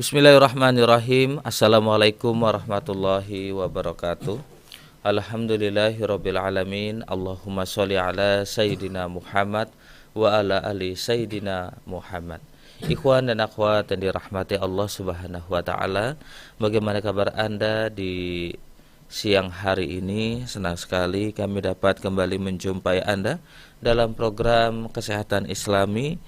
Bismillahirrahmanirrahim. Assalamualaikum warahmatullahi wabarakatuh. Alhamdulillahirabbil alamin. Allahumma sholli ala sayyidina Muhammad wa ala ali sayyidina Muhammad. Ikhwan dan akhwat yang dirahmati Allah Subhanahu wa taala, bagaimana kabar Anda di siang hari ini? Senang sekali kami dapat kembali menjumpai Anda dalam program Kesehatan Islami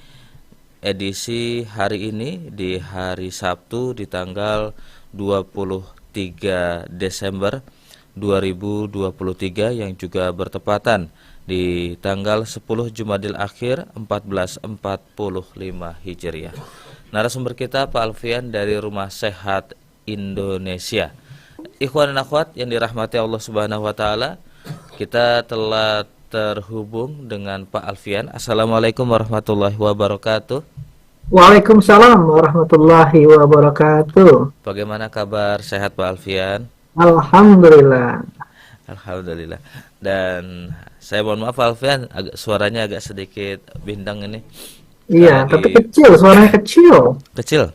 edisi hari ini di hari Sabtu di tanggal 23 Desember 2023 yang juga bertepatan di tanggal 10 Jumadil Akhir 1445 Hijriah. Narasumber kita Pak Alfian dari Rumah Sehat Indonesia. Ikhwan dan akhwat yang dirahmati Allah Subhanahu wa taala, kita telah terhubung dengan Pak Alfian. Assalamualaikum warahmatullahi wabarakatuh. Waalaikumsalam warahmatullahi wabarakatuh. Bagaimana kabar, sehat Pak Alfian? Alhamdulillah. Alhamdulillah. Dan saya mohon maaf Pak Alfian, suaranya agak sedikit bindang ini. Iya, tapi kecil, suaranya kecil. Kecil.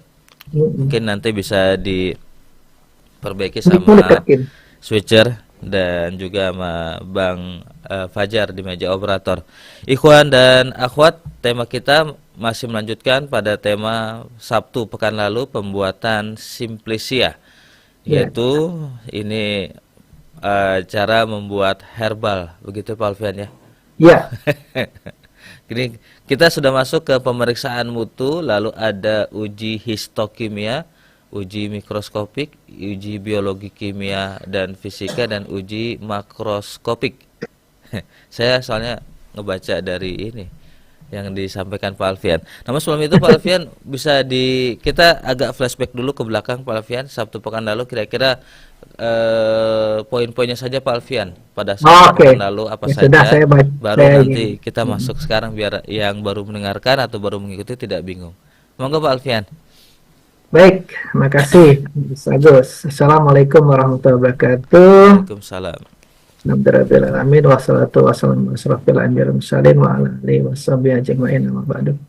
Mungkin nanti bisa diperbaiki sama switcher dan juga sama Bang Fajar di meja operator. Ikhwan dan akhwat, tema kita masih melanjutkan pada tema Sabtu pekan lalu, pembuatan Simplicia, yaitu ini cara membuat herbal, begitu Pak Alfian ya? Iya. Ini kita sudah masuk ke pemeriksaan mutu, lalu ada uji histokimia, uji mikroskopik, uji biologi kimia dan fisika, dan uji makroskopik. Saya soalnya ngebaca dari ini yang disampaikan Pak Alfian. Namun sebelum itu Pak Alfian bisa kita agak flashback dulu ke belakang Pak Alfian. Sabtu pekan lalu kira-kira poin-poinnya saja Pak Alfian pada saat pekan lalu apa saja. Baru nanti kita masuk sekarang biar yang baru mendengarkan atau baru mengikuti tidak bingung. Monggo Pak Alfian. Baik, makasih Agus. Assalamualaikum warahmatullahi wabarakatuh. Waalaikumsalam. Alhamdulillahirabbil alamin wassalatu wassalamu ala asyrofil anbiya'i wal mursalin wa ala alihi washabihi ajmain amma ba'du.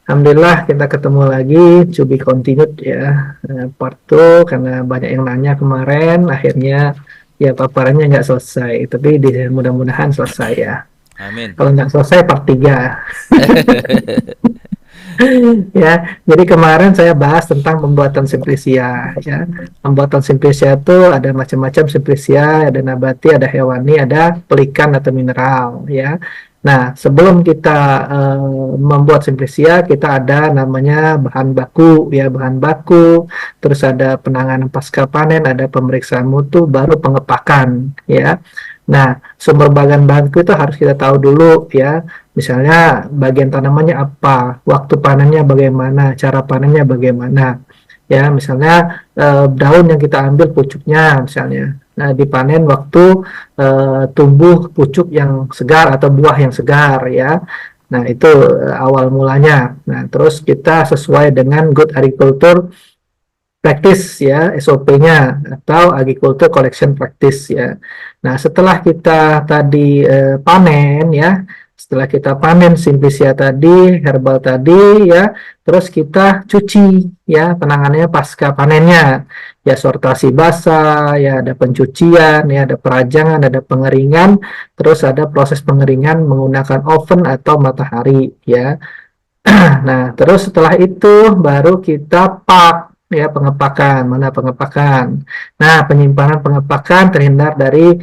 Alhamdulillah kita ketemu lagi, to be continued ya, part 2, karena banyak yang nanya kemarin, akhirnya ya paparannya nggak selesai, tapi mudah-mudahan selesai ya. Amin. Kalau nggak selesai part 3. Ya, jadi kemarin saya bahas tentang pembuatan Simplicia ya. Pembuatan Simplicia itu ada macam-macam Simplicia, ada nabati, ada hewani, ada pelikan atau mineral ya. Nah, sebelum kita membuat Simplicia, kita ada namanya bahan baku ya, bahan baku, terus ada penanganan pasca panen, ada pemeriksaan mutu, baru pengepakan ya. Nah, sumber bahan baku itu harus kita tahu dulu ya. Misalnya bagian tanamannya apa, waktu panennya bagaimana, cara panennya bagaimana. Ya, misalnya daun yang kita ambil pucuknya misalnya. Nah, dipanen waktu tumbuh pucuk yang segar atau buah yang segar ya. Nah, itu awal mulanya. Nah, terus kita sesuai dengan Good Agriculture Practice ya, SOP-nya atau Agriculture Collection Practice ya. Nah, setelah kita tadi panen ya, setelah kita panen Simplicia tadi, herbal tadi ya, terus kita cuci ya, penanganannya pasca panennya ya, sortasi basah ya, ada pencucian ya, ada perajangan, ada pengeringan, terus ada proses pengeringan menggunakan oven atau matahari ya. Nah, terus setelah itu baru kita pak ya, pengepakan. Mana pengepakan? Nah, penyimpanan pengepakan terhindar dari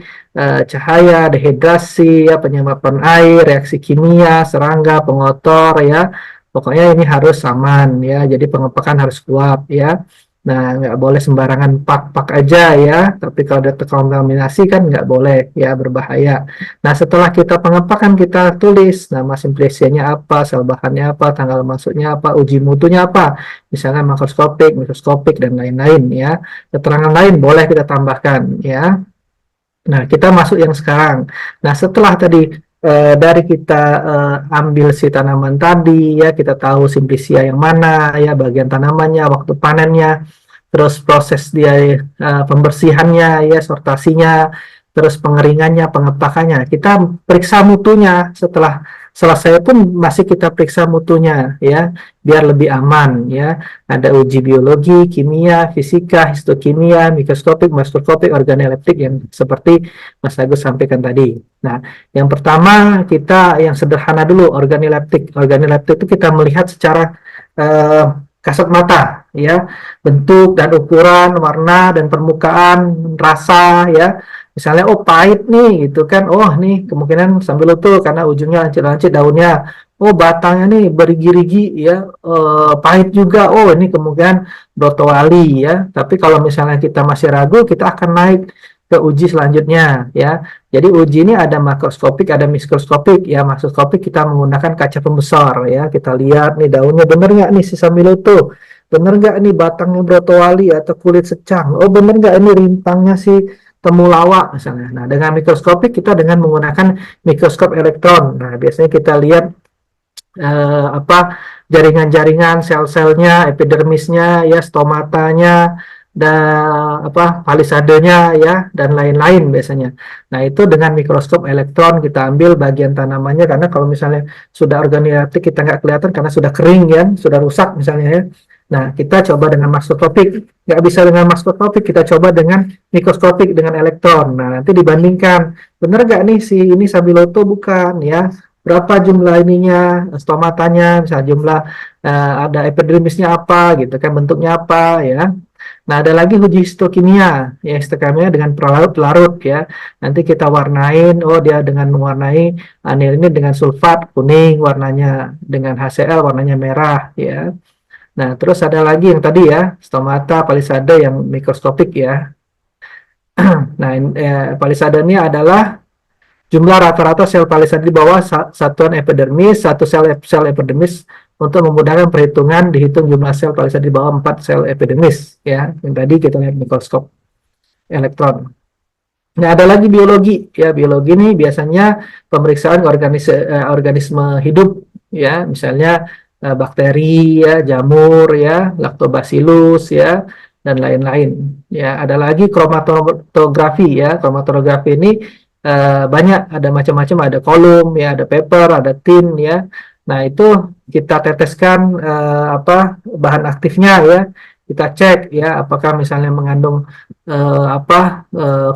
cahaya, dehidrasi, ya, penyerapan air, reaksi kimia, serangga, pengotor, ya. Pokoknya ini harus aman, ya. Jadi pengepakan harus kuat, ya. Nah, nggak boleh sembarangan pak-pak aja, ya. Tapi kalau ada terkontaminasi kan nggak boleh, ya, berbahaya. Nah, setelah kita pengepakan, kita tulis nama Simplicianya apa, sel bahannya apa, tanggal masuknya apa, uji mutunya apa. Misalnya makroskopik, mikroskopik, dan lain-lain, ya. Keterangan lain boleh kita tambahkan, ya. Nah, kita masuk yang sekarang. Nah, setelah tadi dari kita ambil si tanaman tadi, ya, kita tahu Simplicia yang mana, ya, bagian tanamannya, waktu panennya, terus proses dia pembersihannya, ya, sortasinya, terus pengeringannya, pengepakannya. Kita periksa mutunya setelah selesai pun masih kita periksa mutunya ya, biar lebih aman ya. Ada uji biologi, kimia, fisika, histokimia, mikroskopik, makroskopik, organoleptik yang seperti Mas Agus sampaikan tadi. Nah, yang pertama kita yang sederhana dulu, organoleptik. Organoleptik itu kita melihat secara kasat mata ya, bentuk dan ukuran, warna dan permukaan, rasa ya. Misalnya, oh pahit nih, gitu kan. Oh, nih kemungkinan sambiloto karena ujungnya lancip-lancip daunnya. Oh, batangnya nih berigi-rigi ya, pahit juga. Oh, ini kemungkinan brotowali ya. Tapi kalau misalnya kita masih ragu, kita akan naik ke uji selanjutnya ya. Jadi uji ini ada makroskopik, ada mikroskopik ya. Makroskopik kita menggunakan kaca pembesar ya. Kita lihat nih daunnya bener nggak nih si sambiloto. Bener nggak nih batangnya brotowali atau kulit secang. Oh, bener nggak ini rintangnya si temulawak misalnya. Nah, dengan mikroskopik kita dengan menggunakan mikroskop elektron. Nah, biasanya kita lihat jaringan-jaringan sel-selnya, epidermisnya, ya stomatanya, dan palisadenya ya dan lain-lain biasanya. Nah, itu dengan mikroskop elektron kita ambil bagian tanamannya karena kalau misalnya sudah organoleptik kita nggak kelihatan karena sudah kering ya, sudah rusak misalnya ya. Nah, kita coba dengan makroskopik, nggak bisa dengan makroskopik, kita coba dengan mikroskopik dengan elektron. Nah, nanti dibandingkan, benar nggak nih si ini sambiloto bukan ya? Berapa jumlah ininya, stomatanya, misalnya jumlah ada epidermisnya apa, gitu kan, bentuknya apa ya. Nah, ada lagi uji histokimia, ya histokimia dengan pelarut-pelarut ya. Nanti kita warnain, oh dia dengan mewarnai anil ini dengan sulfat kuning warnanya, dengan HCl warnanya merah ya. Nah, terus ada lagi yang tadi ya, stomata, palisade yang mikroskopik ya. Nah, palisade ini adalah jumlah rata-rata sel palisade di bawah satuan epidermis, satu sel epidermis untuk memudahkan perhitungan dihitung jumlah sel palisade di bawah 4 sel epidermis ya. Yang tadi kita lihat mikroskop elektron. Nah, ada lagi biologi ya. Biologi ini biasanya pemeriksaan organisme hidup ya, misalnya bakteri ya, jamur ya, lactobacillus ya, dan lain-lain ya. Ada lagi kromatografi ya. Kromatografi ini banyak, ada macam-macam, ada kolum ya, ada paper, ada tin ya. Nah, itu kita teteskan bahan aktifnya ya. Kita cek ya apakah misalnya mengandung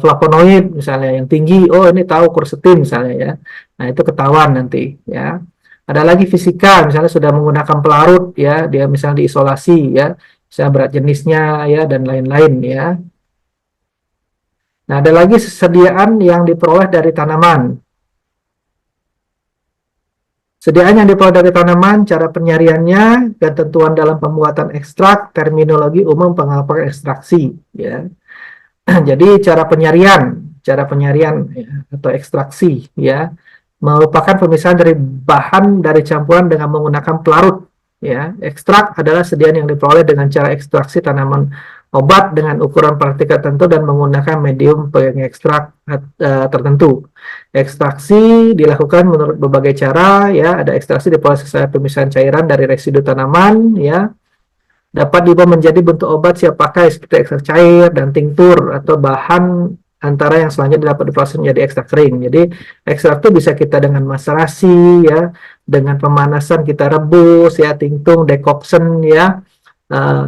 flavonoid misalnya yang tinggi, oh ini tahu quercetin misalnya ya. Nah, itu ketahuan nanti ya. Ada lagi fisika, misalnya sudah menggunakan pelarut ya, dia misalnya diisolasi ya, misalnya berat jenisnya ya dan lain-lain ya. Nah, ada lagi sediaan yang diperoleh dari tanaman. Sediaan yang diperoleh dari tanaman, cara penyaringannya, ketentuan dalam pembuatan ekstrak, terminologi umum pengapakan ekstraksi. Ya. Jadi cara penyaringan ya, atau ekstraksi ya, merupakan pemisahan dari bahan dari campuran dengan menggunakan pelarut. Ya. Ekstrak adalah sediaan yang diperoleh dengan cara ekstraksi tanaman obat dengan ukuran partikel tertentu dan menggunakan medium pengekstrak tertentu. Ekstraksi dilakukan menurut berbagai cara ya, ada ekstraksi diproses pemisahan cairan dari residu tanaman ya, dapat diubah menjadi bentuk obat siap pakai seperti ekstrak cair dan tinktur atau bahan antara yang selanjutnya dapat diproses menjadi ekstrak kering. Jadi ekstrak itu bisa kita dengan maserasi ya, dengan pemanasan kita rebus ya, tinktung, decoction ya.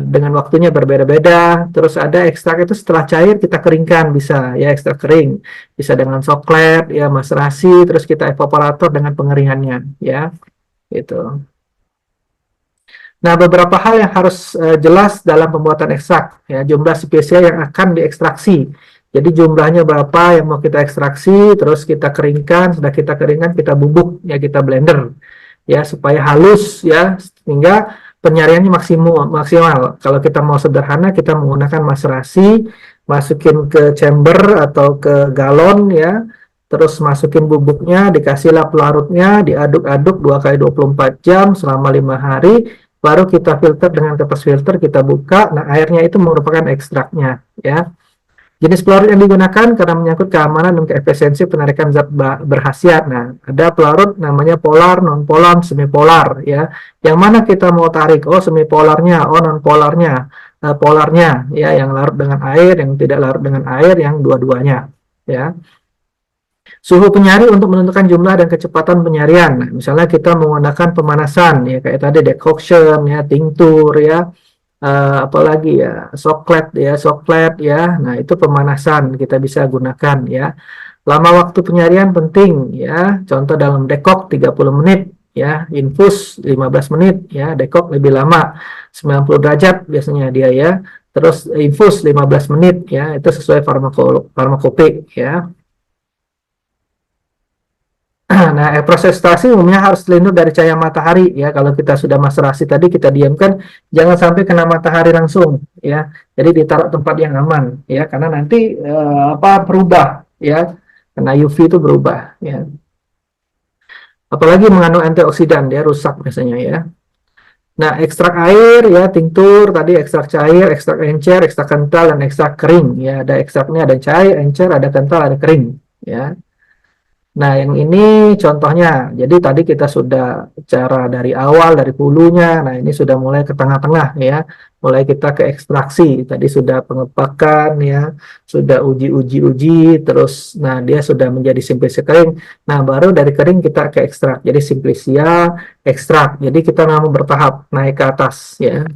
Dengan waktunya berbeda-beda. Terus ada ekstrak itu setelah cair kita keringkan, bisa ya, ekstrak kering, bisa dengan soklet ya, maserasi, terus kita evaporator dengan pengeringannya ya, gitu. Nah, beberapa hal yang harus jelas dalam pembuatan ekstrak ya, jumlah spesies yang akan diekstraksi. Jadi jumlahnya berapa yang mau kita ekstraksi, terus kita keringkan, sudah kita keringkan kita bubuk ya, kita blender ya supaya halus ya, sehingga penyaringannya maksimal. Kalau kita mau sederhana, kita menggunakan maserasi, masukin ke chamber atau ke galon ya, terus masukin bubuknya, dikasihlah pelarutnya, diaduk-aduk 2 kali 24 jam selama 5 hari, baru kita filter dengan kertas filter, kita buka. Nah, airnya itu merupakan ekstraknya ya. Jenis pelarut yang digunakan karena menyangkut keamanan dan keefisiensi penarikan zat berkhasiat. Nah, ada pelarut namanya polar, non-polar, semipolar ya. Yang mana kita mau tarik? Oh, semipolarnya, oh non-polarnya, polarnya ya, yang larut dengan air, yang tidak larut dengan air, yang dua-duanya ya. Suhu penyari untuk menentukan jumlah dan kecepatan penyarian. Nah, misalnya kita menggunakan pemanasan ya kayak tadi decoction ya, tinctur ya, apalagi ya, soklet ya. Nah, itu pemanasan kita bisa gunakan ya. Lama waktu penyarian penting ya. Contoh dalam dekok 30 menit ya, infus 15 menit ya, dekok lebih lama 90 derajat biasanya dia ya. Terus infus 15 menit ya, itu sesuai farmakope ya. Nah, proses ekstraksi umumnya harus terlindung dari cahaya matahari ya. Kalau kita sudah maserasi tadi kita diamkan, jangan sampai kena matahari langsung ya. Jadi ditaruh tempat yang aman ya, karena nanti berubah ya. Karena UV itu berubah ya. Apalagi mengandung antioksidan, dia rusak biasanya ya. Nah, ekstrak air ya, tinktur tadi, ekstrak cair, ekstrak encer, ekstrak kental, dan ekstrak kering ya. Ada ekstraknya, ada cair, encer, ada kental, ada kering ya. Nah, yang ini contohnya. Jadi tadi kita sudah cara dari awal, dari hulunya. Nah, ini sudah mulai ke tengah-tengah ya. Mulai kita ke ekstraksi. Tadi sudah pengepakan ya, sudah uji-uji-uji, terus nah dia sudah menjadi simplisia kering. Nah, baru dari kering kita ke ekstrak. Jadi simplisia, ekstrak. Jadi kita memang bertahap naik ke atas ya.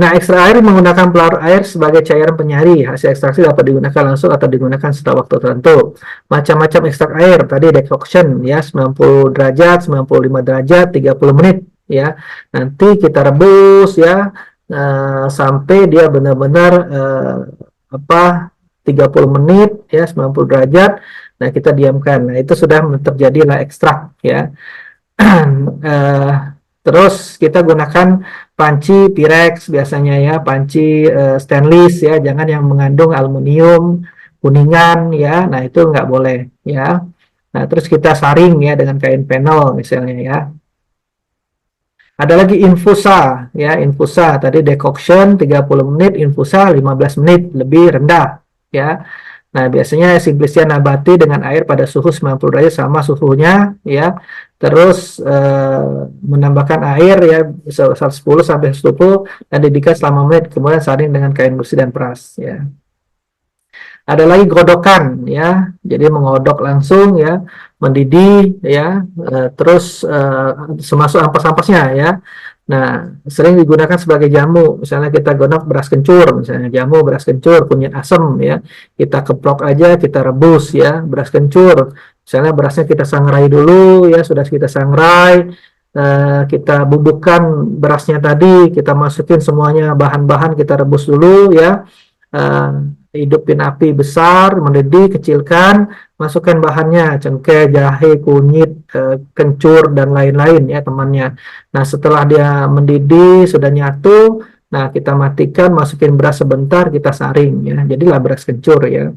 Nah, ekstrak air menggunakan pelarut air sebagai cairan penyari. Hasil ekstraksi dapat digunakan langsung atau digunakan setelah waktu tertentu. Macam-macam ekstrak air, tadi decoction ya, 90 derajat, 95 derajat, 30 menit ya. Nanti kita rebus ya sampai dia benar-benar 30 menit ya, 90 derajat. Nah, kita diamkan. Nah, itu sudah terjadilah ekstrak ya. Terus kita gunakan panci Pyrex biasanya ya, panci stainless ya, jangan yang mengandung aluminium kuningan ya. Nah, itu nggak boleh ya. Nah, terus kita saring ya dengan kain penol misalnya ya. Ada lagi infusa ya, infusa tadi decoction 30 menit, infusa 15 menit, lebih rendah ya. Nah, biasanya simplisia nabati dengan air pada suhu 90 derajat sama suhunya ya. Terus menambahkan air ya 110 sampai 120 dan dididihkan selama menit, kemudian saring dengan kain bersih dan peras ya. Ada lagi godokan ya. Jadi mengodok langsung ya, mendidih ya, terus semasuk ampas-ampasnya ya. Nah, sering digunakan sebagai jamu. Misalnya kita godok beras kencur, misalnya jamu beras kencur, kunyit asam ya. Kita keplok aja, kita rebus ya, beras kencur. Misalnya berasnya kita sangrai dulu ya, sudah kita sangrai, kita bubukkan berasnya tadi, kita masukin semuanya bahan-bahan, kita rebus dulu ya. Hidupin api besar, mendidih, kecilkan, masukkan bahannya, cengkeh, jahe, kunyit, kencur, dan lain-lain ya temannya. Nah, setelah dia mendidih, sudah nyatu, nah kita matikan, masukin beras sebentar, kita saring ya, jadilah beras kencur ya.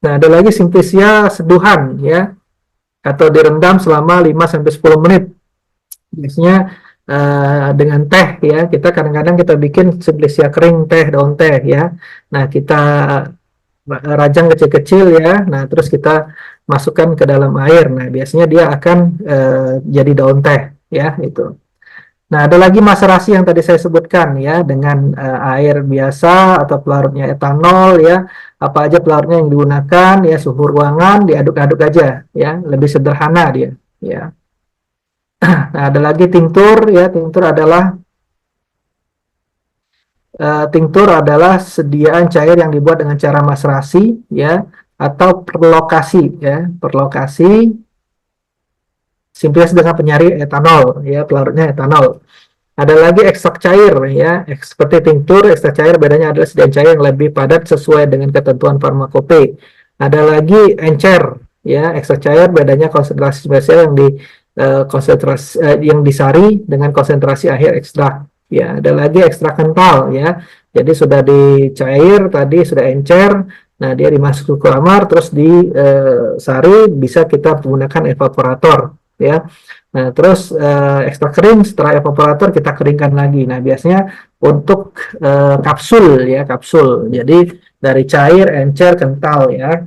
Nah, ada lagi simplisia seduhan ya, atau direndam selama 5-10 menit. Biasanya dengan teh ya, kita kadang-kadang kita bikin simplisia kering teh, daun teh ya. Nah, kita rajang kecil-kecil ya. Nah, terus kita masukkan ke dalam air. Nah, biasanya dia akan jadi daun teh ya itu. Nah, ada lagi maserasi yang tadi saya sebutkan ya, dengan air biasa atau pelarutnya etanol ya. Apa aja pelarutnya yang digunakan ya, suhu ruangan, diaduk-aduk aja ya, lebih sederhana dia ya. Nah, ada lagi tinktur ya, tinktur adalah sediaan cair yang dibuat dengan cara maserasi ya, atau perlokasi ya, perlokasi simplias dengan penyari etanol ya, pelarutnya etanol. Ada lagi ekstrak cair ya, seperti tinktur, ekstrak cair bedanya adalah sediaan cair yang lebih padat sesuai dengan ketentuan farmakope. Ada lagi encer ya, ekstrak cair bedanya konsentrasi spesial yang yang disari dengan konsentrasi akhir ekstrak. Ya, ada lagi ekstrak kental ya. Jadi sudah dicair tadi, sudah encer. Nah, dia dimasuk ke kamar terus disari, bisa kita menggunakan evaporator ya. Nah, terus ekstrak kering setelah evaporator kita keringkan lagi. Nah, biasanya untuk kapsul ya, kapsul. Jadi dari cair, encer, kental ya.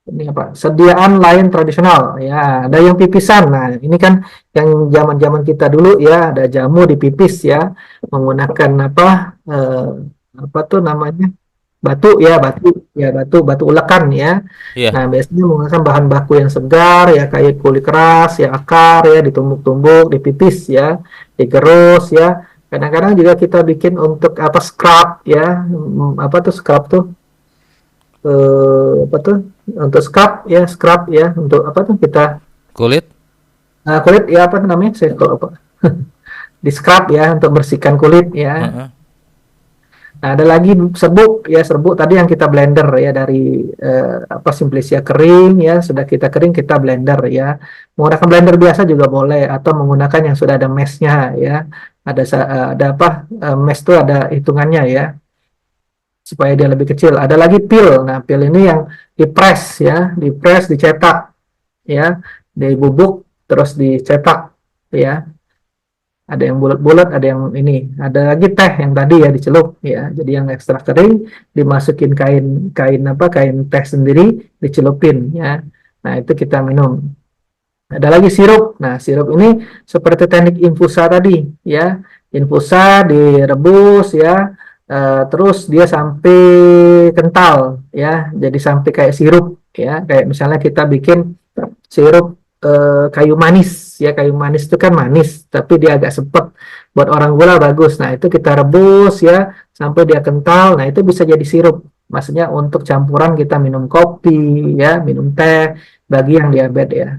Ini apa? Sediaan lain tradisional ya, ada yang pipisan. Nah, ini kan yang zaman-zaman kita dulu ya, ada jamu dipipis ya, menggunakan apa tuh namanya, batu ulekan ya. Iya. Nah, biasanya menggunakan bahan baku yang segar ya, kayak kulit keras ya, akar ya, ditumbuk-tumbuk, dipipis ya, digerus ya. Kadang-kadang juga kita bikin untuk apa scrub ya. Apa tuh scrub tuh? Apa tuh? Untuk scrub ya, untuk apa tuh kita Kulit. kulit ya, apa tuh namanya? Saya kok apa? Di scrub ya, untuk bersihkan kulit ya. Heeh. Nah, ada lagi serbuk ya, serbuk tadi yang kita blender ya, dari apa, Simplicia kering ya, sudah kita kering kita blender ya. Menggunakan blender biasa juga boleh, atau menggunakan yang sudah ada meshnya ya. Ada apa, mesh itu ada hitungannya ya, supaya dia lebih kecil. Ada lagi peel. Nah, peel ini yang dipres ya, dipres, dicetak ya, dibubuk terus dicetak ya. Ada yang bulat-bulat, ada yang ini, ada lagi teh yang tadi ya dicelup ya. Jadi yang ekstra kering dimasukin kain teh sendiri, dicelupin ya. Nah, itu kita minum. Ada lagi sirup. Nah, sirup ini seperti teknik infusa tadi ya. Infusa direbus ya, terus dia sampai kental ya. Jadi sampai kayak sirup ya. Kayak misalnya kita bikin sirup kayu manis ya. Kayu manis itu kan manis, tapi dia agak sepet. Buat orang gula bagus. Nah, itu kita rebus ya sampai dia kental. Nah, itu bisa jadi sirup. Maksudnya untuk campuran kita minum kopi ya, minum teh bagi yang diabetes ya.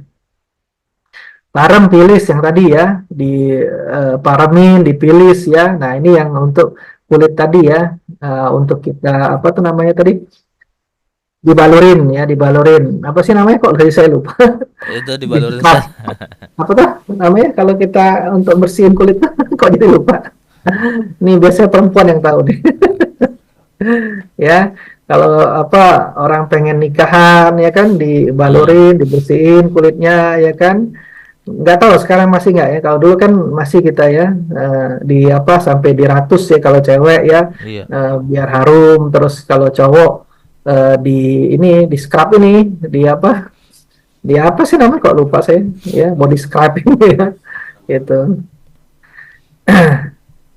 Parem pilis yang tadi ya, di paremin, dipilis ya. Nah, ini yang untuk kulit tadi ya, untuk kita apa tuh namanya tadi? Dibalurin ya, dibalurin. Apa sih namanya, kok dari saya lupa. Itu Di dibalurin scrub. Apa tuh namanya kalau kita untuk bersihin kulit? Kok jadi lupa. Ini biasanya perempuan yang tahu nih. Ya, kalau apa, orang pengen nikahan ya kan, Hmm. dibalurin, dibersihin kulitnya ya kan. Nggak tahu sekarang masih nggak ya. Kalau dulu kan masih kita ya, di apa, sampai diratus ya kalau cewek ya, Iya. biar harum. Terus kalau cowok di ini, di scrub ini, di apa sih namanya, kok lupa saya ya, body scrubbing ya gitu.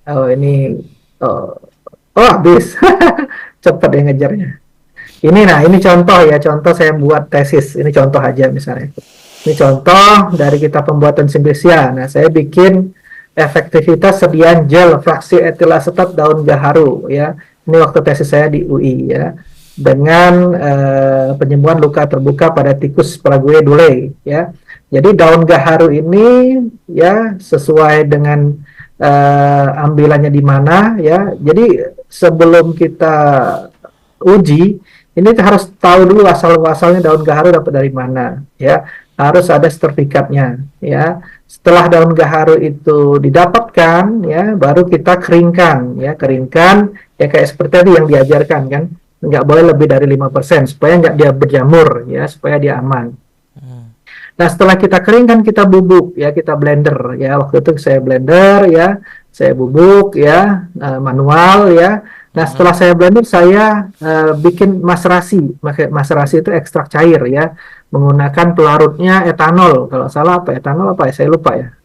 Oh ini, oh, oh habis. Cepet ya ngejarnya. Ini contoh ya, contoh saya buat tesis. Ini contoh aja misalnya. Ini contoh dari kita pembuatan Simplicia. Nah, saya bikin efektivitas sediaan gel fraksi etil asetat daun gaharu ya. Ini waktu tesis saya di UI ya. Dengan penyembuhan luka terbuka pada tikus Prague dule ya. Jadi daun gaharu ini ya sesuai dengan ambilannya di mana ya. Jadi sebelum kita uji, ini harus tahu dulu asal-uasalnya daun gaharu dapat dari mana ya. Harus ada sertifikatnya ya. Setelah daun gaharu itu didapatkan ya, baru kita keringkan ya, kayak seperti tadi yang diajarkan kan. Nggak boleh lebih dari 5% supaya nggak dia berjamur ya, supaya dia aman. Hmm. Nah, setelah kita keringkan, kita bubuk ya, kita blender ya. Waktu itu saya blender ya, saya bubuk ya, manual ya. Nah, setelah saya blender, saya bikin maserasi. Maserasi itu ekstrak cair ya, menggunakan pelarutnya etanol. Kalau salah apa etanol apa ya, saya lupa ya.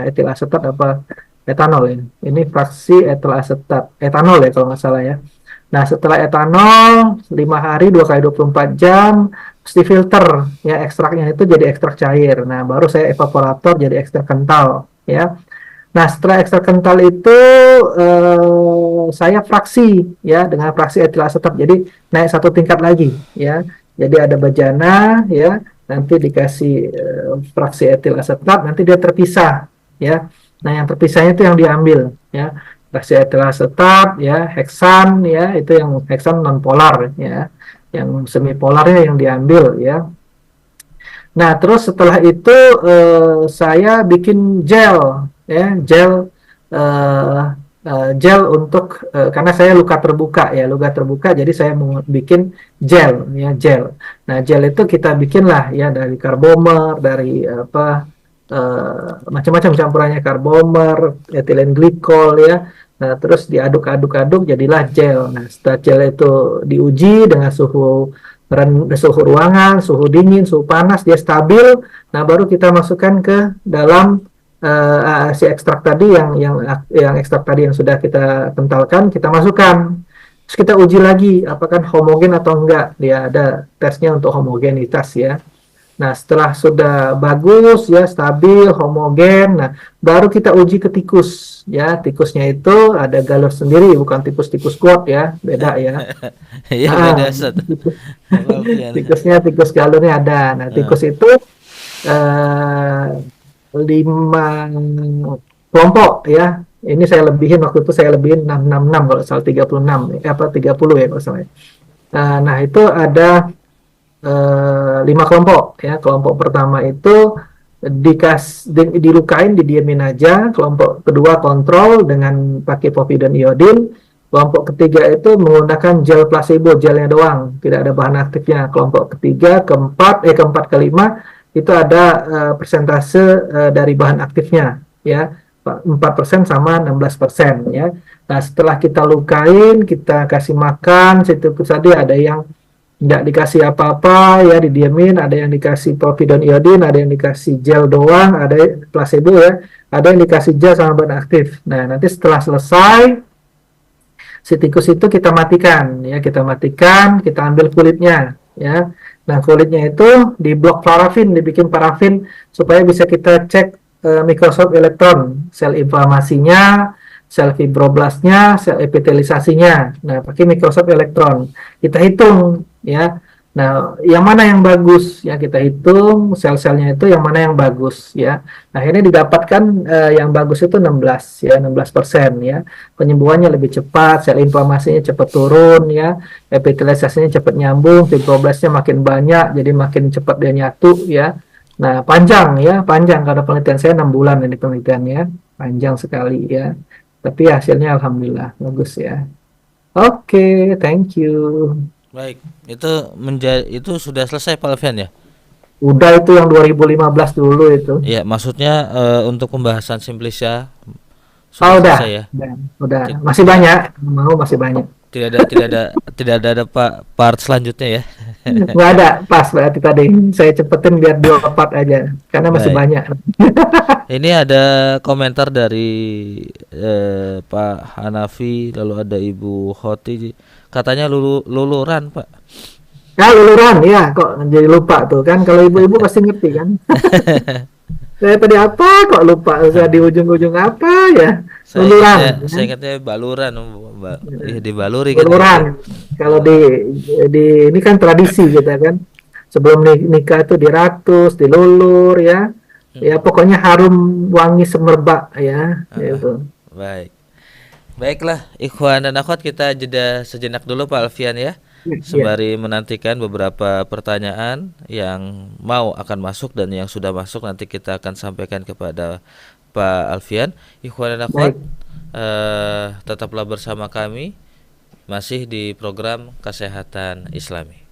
Etil asetat apa etanol ya. Ini fraksi etil asetat etanol ya kalau nggak salah ya. Nah, setelah etanol 5 hari 2 kali 24 jam, terus difilter ya, ekstraknya itu jadi ekstrak cair. Nah, baru saya evaporator jadi ekstrak kental ya. Nah, setelah ekstrak kental itu saya fraksi ya dengan fraksi etil asetat. Jadi naik satu tingkat lagi ya. Jadi ada bejana ya, nanti dikasih fraksi etil asetat, nanti dia terpisah ya. Nah, yang terpisahnya itu yang diambil ya. Fraksi etil asetat ya, heksan ya, itu yang heksan non polar ya. Yang semi polarnya yang diambil ya. Nah, terus setelah itu saya bikin gel ya, eh, gel untuk karena saya luka terbuka ya, luka terbuka, jadi saya mau bikin gel ya, gel. Nah, gel itu kita bikin lah ya dari karbomer, dari apa, macam-macam campurannya, karbomer, etilen glikol ya. Nah, terus diaduk-aduk-aduk jadilah gel. Nah, setelah gel itu diuji dengan suhu ruangan, suhu dingin, suhu panas, dia stabil. Nah, baru kita masukkan ke dalam si ekstrak tadi, yang ekstrak tadi yang sudah kita kentalkan, kita masukkan. Terus kita uji lagi apakah homogen atau enggak. Dia ada tesnya untuk homogenitas ya. Nah, setelah sudah bagus ya, stabil, homogen, nah baru kita uji ke tikus ya. Tikusnya itu ada galur sendiri, bukan tikus-tikus kuat ya, beda ya. Iya beda Nah, Ustaz. Pak Alfian. tikusnya tikus galurnya ada. Nah, Eh, tikus itu eh, 5 kelompok ya. Ini saya lebihin waktu itu saya lebihin 666 kalau salah 36 apa 30 ya kalau salah. Nah, itu ada 5 kelompok ya. Kelompok pertama itu dilukain, didiemin aja. Kelompok kedua kontrol dengan pakai povidone iodin. Kelompok ketiga itu menggunakan gel placebo, gelnya doang, tidak ada bahan aktifnya. Kelompok ketiga, keempat, kelima itu ada persentase dari bahan aktifnya ya. 4% sama 16% ya. Nah, setelah kita lukain, kita kasih makan, situ tadi ada yang nggak dikasih apa-apa ya, didiemin, ada yang dikasih povidone iodin, ada yang dikasih gel doang, ada placebo ya, ada yang dikasih gel sama bahan aktif. Nah, nanti setelah selesai si tikus itu kita matikan ya, kita matikan, kita ambil kulitnya ya. Nah, kulitnya itu diblok parafin, dibikin parafin supaya bisa kita cek mikroskop elektron sel inflamasinya, sel fibroblastnya, sel epitelisasinya. Nah, pakai mikroskop elektron kita hitung ya. Nah, yang mana yang bagus ya, kita hitung sel-selnya itu yang mana yang bagus ya. Nah, ini didapatkan yang bagus itu 16 ya, 16% ya. Penyembuhannya lebih cepat, sel inflamasinya cepat turun ya, epitelisasinya cepat nyambung, fibroblasnya makin banyak, jadi makin cepat dia nyatu ya. Nah, panjang ya, panjang karena penelitian saya 6 bulan ini penelitiannya, panjang sekali ya. Tapi hasilnya alhamdulillah bagus ya. Oke, thank you. baik, itu itu sudah selesai Pak Alfian ya? Udah itu yang 2015 dulu itu. Iya, maksudnya untuk pembahasan Simplicia Oh, sudah udah, selesai ya? udah. Masih Tidak banyak, mau masih banyak. tidak ada Pak part selanjutnya ya. Nggak ada, pas berarti tadi. Saya cepetin biar 2 part aja, karena masih Baik. banyak. Ini ada komentar dari Pak Hanafi, lalu ada Ibu Khoti, katanya luluran Pak. Ya, luluran, ya kok jadi lupa tuh kan. Kalau ibu-ibu pasti ngerti kan. Saya tadi apa kok lupa, saya di ujung-ujung apa ya. Saya Luluran, ingatnya ya. saya ingatnya baluran, iya dibaluri kan gitu. Luluran. Kalau di ini kan tradisi kita kan. Sebelum nikah itu diratus, dilulur ya. Ya Mm-mm. pokoknya harum wangi semerbak ya. Ah, Itu. baik. Baiklah, ikhwan dan akhwat, kita jeda sejenak dulu Pak Alfian ya. Ya, Sembari menantikan beberapa pertanyaan yang mau akan masuk dan yang sudah masuk nanti kita akan sampaikan kepada Pak Alfian. Ikhwan dan akhwat, baik. tetaplah bersama kami masih di program Kesehatan Islami.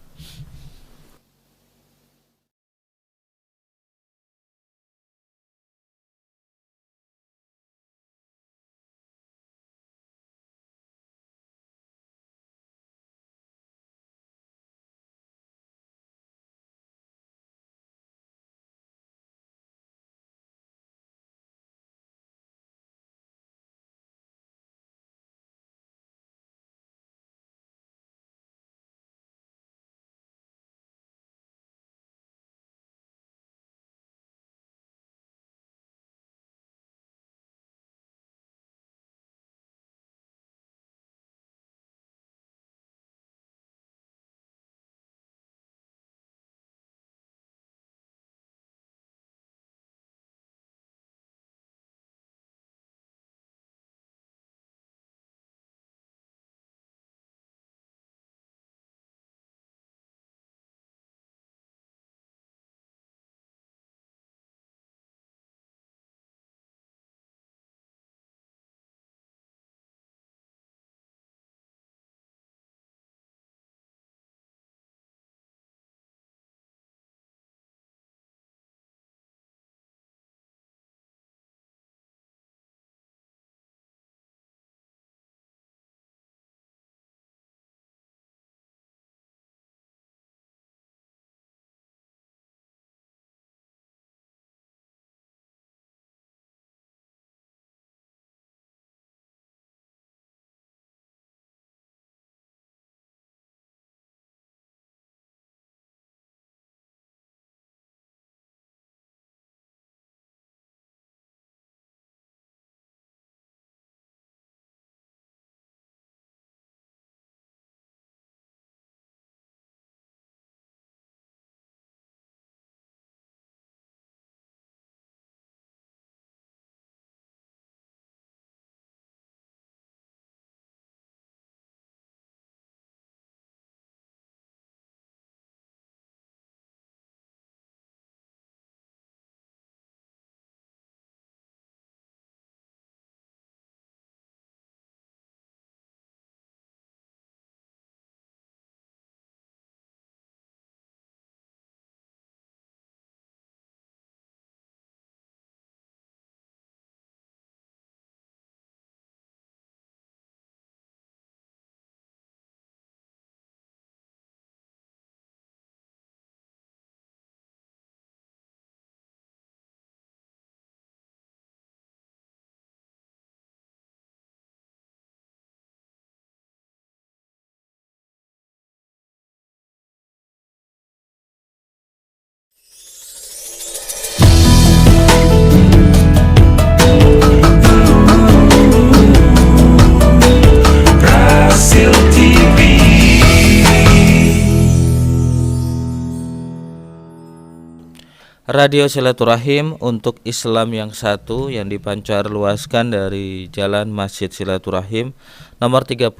Radio Silaturahim untuk Islam yang satu yang dipancar luaskan dari Jalan Masjid Silaturahim nomor 36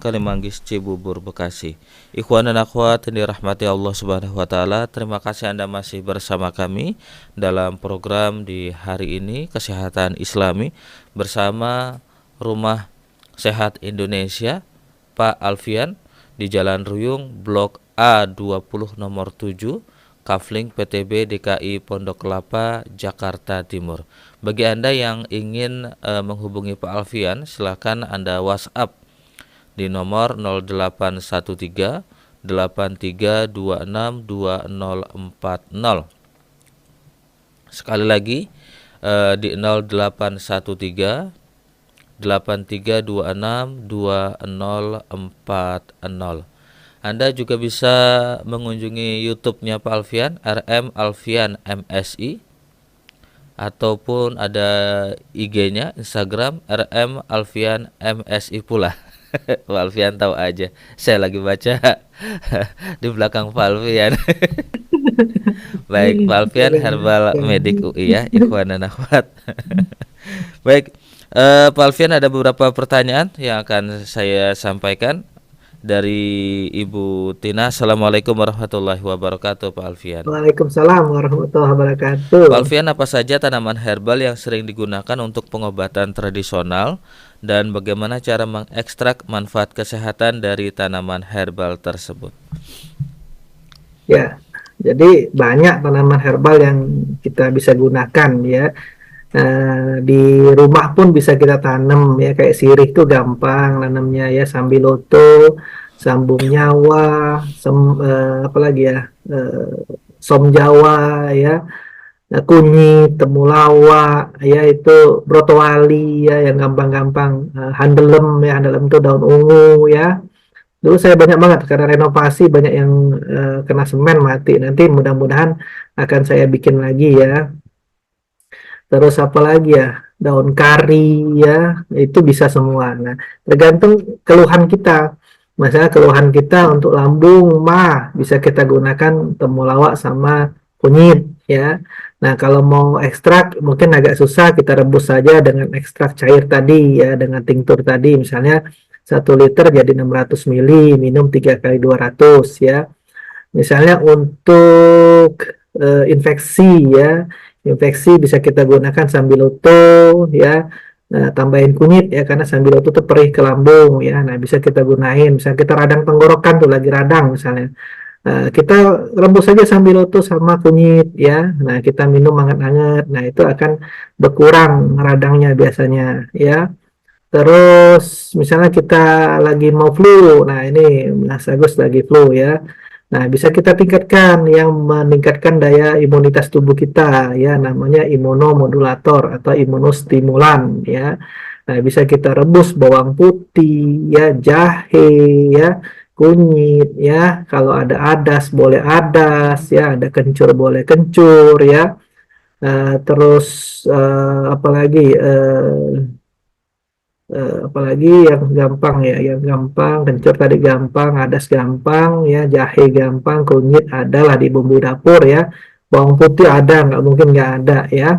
Kalimanggis Cibubur Bekasi. Ikhwan dan akhwat yang dirahmati Allah Subhanahu wa taala, terima kasih Anda masih bersama kami dalam program di hari ini Kesehatan Islami bersama Rumah Sehat Indonesia Pak Alfian di Jalan Ruyung Blok A20 nomor 7 Kafling PTB DKI Pondok Kelapa Jakarta Timur. Bagi Anda yang ingin menghubungi Pak Alfian, silakan Anda WhatsApp di nomor 0813 83262040. Sekali lagi di 0813 83262040. Anda juga bisa mengunjungi YouTube-nya Pak Alfian, RM Alfian MSI, ataupun ada IG-nya Instagram RM Alfian MSI pula. Pak Alfian tahu aja, saya lagi baca di belakang Pak Alfian. Baik, Pak Alfian Herbal Medik UI ya, ikhwan dan akhwat. Baik, Pak Alfian ada beberapa pertanyaan yang akan saya sampaikan dari Ibu Tina. Assalamualaikum warahmatullahi wabarakatuh Pak Alfian. Waalaikumsalam warahmatullahi wabarakatuh. Pak Alfian, apa saja tanaman herbal yang sering digunakan untuk pengobatan tradisional dan bagaimana cara mengekstrak manfaat kesehatan dari tanaman herbal tersebut? Ya, jadi banyak tanaman herbal yang kita bisa gunakan ya. Di rumah pun bisa kita tanam ya, kayak sirih itu gampang nanamnya ya, sambiloto, sambung nyawa, apa lagi ya, som Jawa ya, kunyit, temulawak ya, itu brotowali ya yang gampang-gampang, handelem ya, handelem itu daun ungu ya. Dulu saya banyak banget karena renovasi banyak yang kena semen mati, nanti mudah-mudahan akan saya bikin lagi ya. Terus apa lagi ya, daun kari ya, itu bisa semua. Nah, tergantung keluhan kita. Misalnya keluhan kita untuk lambung, mah bisa kita gunakan temulawak sama kunyit ya. Nah, kalau mau ekstrak mungkin agak susah, kita rebus saja dengan ekstrak cair tadi ya, dengan tinktur tadi. Misalnya 1 liter jadi 600 ml, minum 3 kali 200 ya. Misalnya untuk infeksi ya, infeksi bisa kita gunakan sambiloto ya. Nah, tambahin kunyit ya, karena sambiloto itu perih ke lambung ya. Nah, bisa kita gunain, misalnya kita radang tenggorokan tuh, lagi radang misalnya, kita rebus saja sambiloto sama kunyit ya. Nah, kita minum hangat-hangat, nah itu akan berkurang radangnya biasanya ya. Terus misalnya kita lagi mau flu, nah ini Mas Agus lagi flu ya. Nah, bisa kita tingkatkan yang meningkatkan daya imunitas tubuh kita ya, namanya imunomodulator atau imunostimulan ya. Nah, bisa kita rebus bawang putih ya, jahe ya, kunyit ya. Kalau ada adas boleh adas ya, ada kencur boleh kencur ya. Terus apalagi apalagi yang gampang ya, yang gampang, kencur tadi gampang, adas gampang ya, jahe gampang, kunyit adalah di bumbu dapur ya, bawang putih ada, nggak mungkin nggak ada ya,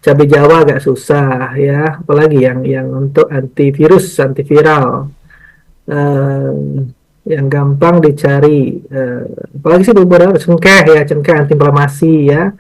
cabai Jawa agak susah ya, apalagi yang untuk antivirus, antiviral, eh, yang gampang dicari, apalagi sih bumbu dapur, cengkeh ya, cengkeh anti inflamasi ya,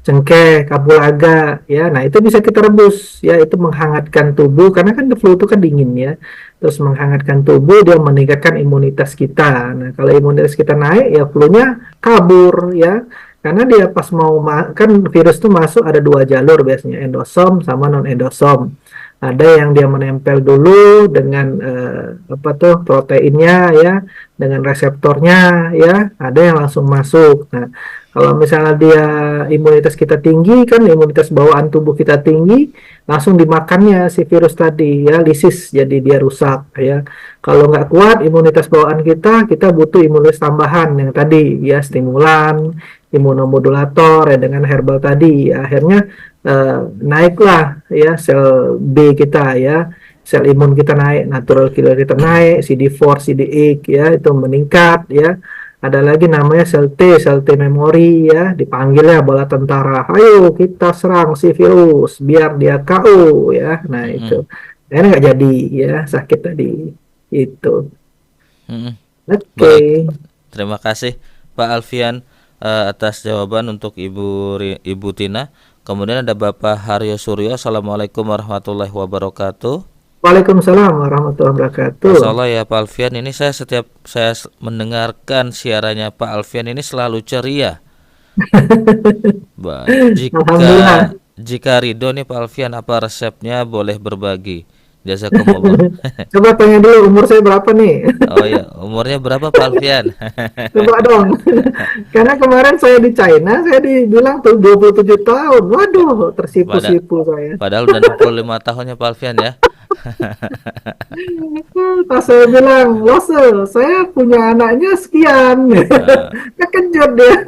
cengkeh, kapulaga ya. Nah, itu bisa kita rebus ya, itu menghangatkan tubuh karena kan flu itu kan dingin ya. Terus menghangatkan tubuh, dia meningkatkan imunitas kita. Nah, kalau imunitas kita naik ya flu-nya kabur ya. Karena dia pas mau kan virus itu masuk ada 2 jalur biasanya, endosom sama non endosom. Ada yang dia menempel dulu dengan apa tuh proteinnya ya, dengan reseptornya ya, ada yang langsung masuk. Nah, kalau misalnya dia imunitas kita tinggi, kan imunitas bawaan tubuh kita tinggi, langsung dimakannya si virus tadi ya, lisis, jadi dia rusak ya. Kalau nggak kuat imunitas bawaan kita, kita butuh imunitas tambahan yang tadi ya, stimulan, imunomodulator ya, dengan herbal tadi ya. Akhirnya naiklah ya sel B kita ya, sel imun kita naik, natural killer kita naik, CD4, CD8 ya, itu meningkat ya. Ada lagi namanya sel T memori ya, dipanggilnya bala tentara, ayo kita serang si virus biar dia KO ya. Nah Mm-mm. itu, ini nggak jadi ya, sakit tadi itu. Mm-mm. Oke. Baik, terima kasih Pak Alfian atas jawaban untuk Ibu Tina. Kemudian ada Bapak Haryo Suryo. Assalamualaikum warahmatullahi wabarakatuh. Waalaikumsalam warahmatullahi wabarakatuh. Masya Allah ya Pak Alfian, ini setiap saya mendengarkan siarannya Pak Alfian ini selalu ceria. Alhamdulillah. Jika ridho nih Pak Alfian, apa resepnya boleh berbagi? Jazakumullah. Coba tanya dulu umur saya berapa nih? Oh ya, umurnya berapa Pak Alfian? Coba dong. Karena kemarin saya di China, saya dibilang tuh 27 tahun. Waduh, Pada tersipu-sipu saya. Padahal udah 65 tahunnya Pak Alfian ya. Pas saya bilang, Lose, saya punya anaknya sekian. Kekejut dia.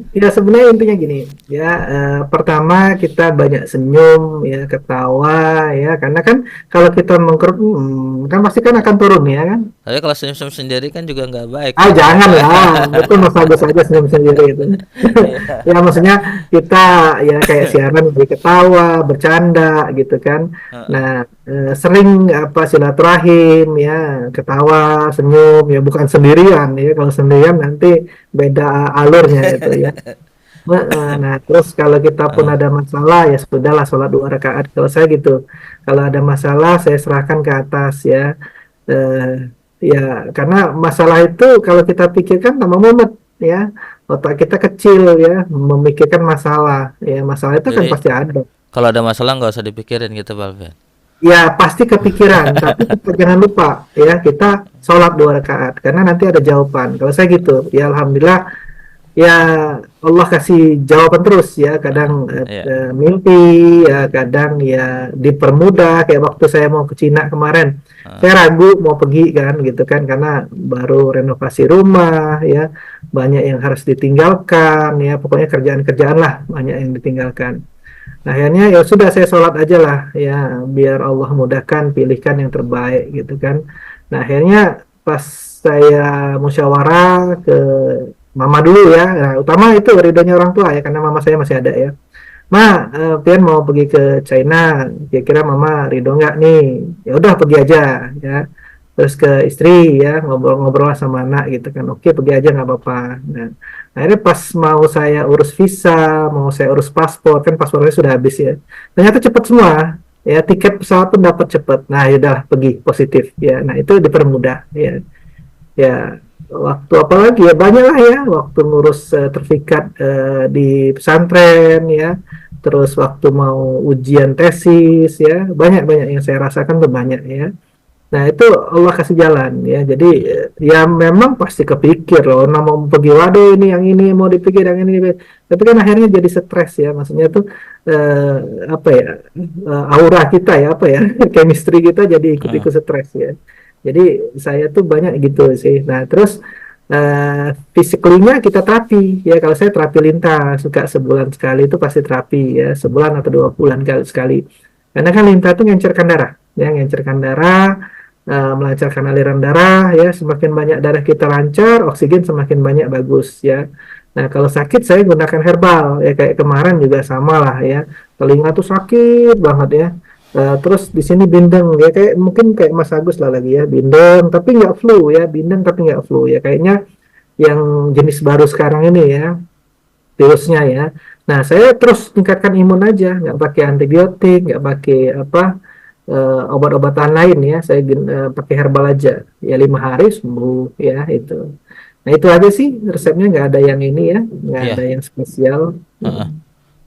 Ya sebenarnya intinya gini ya, pertama kita banyak senyum ya, ketawa ya, karena kan kalau kita mengkerut kan pasti kan akan turun ya kan. Tapi kalau senyum-senyum sendiri kan juga nggak baik Ah Pak Alfian. jangan lah, itu Mas Agus aja senyum sendiri itu. Iya. Ya maksudnya kita ya kayak siaran jadi ketawa, bercanda gitu kan. Heeh. Nah, sering apa silaturahim ya, ketawa, senyum ya, bukan sendirian ya. Kalau sendirian nanti beda alurnya itu ya. Nah, terus kalau kita pun ada masalah ya sudahlah, sholat 2 rakaat. Kalau saya gitu, kalau ada masalah saya serahkan ke atas ya. Ya karena masalah itu kalau kita pikirkan tambah mumet ya. Otak kita kecil ya, memikirkan masalah. Ya masalah itu kan Jadi pasti ada. kalau ada masalah nggak usah dipikirin gitu Pak Alfian. Ya pasti kepikiran, tapi kita jangan lupa ya, kita sholat 2 rakaat karena nanti ada jawaban. Kalau saya gitu, ya alhamdulillah ya, Allah kasih jawaban terus ya, kadang Iya. mimpi ya, kadang ya dipermudah, kayak waktu saya mau ke Cina kemarin, Heeh. saya ragu mau pergi kan gitu kan, karena baru renovasi rumah ya, banyak yang harus ditinggalkan ya, pokoknya kerjaan-kerjaan lah banyak yang ditinggalkan. Nah, akhirnya ya sudah, saya sholat aja lah ya, biar Allah mudahkan, pilihkan yang terbaik gitu kan. Nah akhirnya pas saya musyawarah ke mama dulu ya, nah, utama itu ridhonya orang tua ya, karena mama saya masih ada ya. Ma, Pian mau pergi ke China, kira-kira mama ridho nggak nih? Ya udah pergi aja ya. Terus ke istri ya, ngobrol-ngobrol sama anak gitu kan. Oke, pergi aja nggak apa-apa. Nah, akhirnya pas mau saya urus visa, mau saya urus paspor, kan paspornya sudah habis ya. Ternyata cepat semua. Ya, tiket pesawat pun dapat cepat. Nah, ya udah pergi positif ya. Nah, itu dipermudah ya. Ya, waktu apa lagi ya, banyak lah ya, waktu ngurus terfikat di pesantren ya, terus waktu mau ujian tesis ya, banyak-banyak yang saya rasakan tuh, banyak ya. Nah itu Allah kasih jalan ya, jadi ya memang pasti kepikir loh, nah mau pergi, waduh ini yang ini mau dipikir, yang ini, tapi kan akhirnya jadi stres ya, maksudnya tuh eh, apa ya, aura kita ya, apa ya, chemistry kita jadi Heeh. ikut-ikut stres ya. Jadi saya tuh banyak gitu sih. Nah terus physically-nya kita terapi ya, kalau saya terapi lintas, suka sebulan sekali itu pasti terapi ya, sebulan atau 2 bulan kali sekali, karena kan lintah itu ngencerkan darah ya, ngencerkan darah, melancarkan aliran darah ya, semakin banyak darah kita lancar, oksigen semakin banyak, bagus ya. Nah kalau sakit saya gunakan herbal ya, kayak kemarin juga sama lah ya, telinga tuh sakit banget ya. Terus di sini bindeng ya, kayak mungkin kayak Mas Agus lah lagi ya, bindeng tapi nggak flu ya, bindeng tapi nggak flu ya, kayaknya yang jenis baru sekarang ini ya, virusnya ya. Nah saya terus tingkatkan imun aja, nggak pakai antibiotik, nggak pakai apa, obat-obatan lain ya, saya pakai herbal aja ya, 5 hari sembuh ya itu. Nah itu aja sih resepnya, nggak ada yang ini ya, nggak ada Iya. yang spesial. Heeh.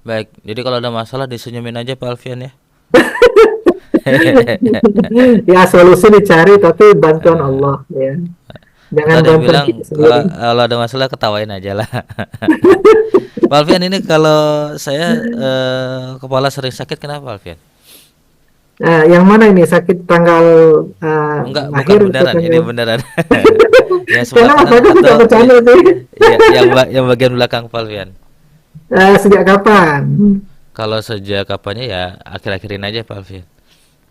Baik. Jadi kalau ada masalah disenyumin aja Pak Alfian ya. Ya solusi dicari tapi bantuan Eh, Allah ya, Atau jangan ada yang bantuan bilang kita kalau sendiri. kalau ada masalah ketawain aja lah. Pak Alfian, ini kalau saya kepala sering sakit kenapa Pak Alfian? Nah, yang mana ini sakit tanggal Enggak, bukan lahir atau beneran. Ini tanggal? beneran. Yang sebelah Karena Mas kanan Agus atau juga bercanda sih. yang bagian belakang Pak Alfian? Sejak kapan? Kalau sejak kapannya ya akhir-akhir ini aja Pak Alfian.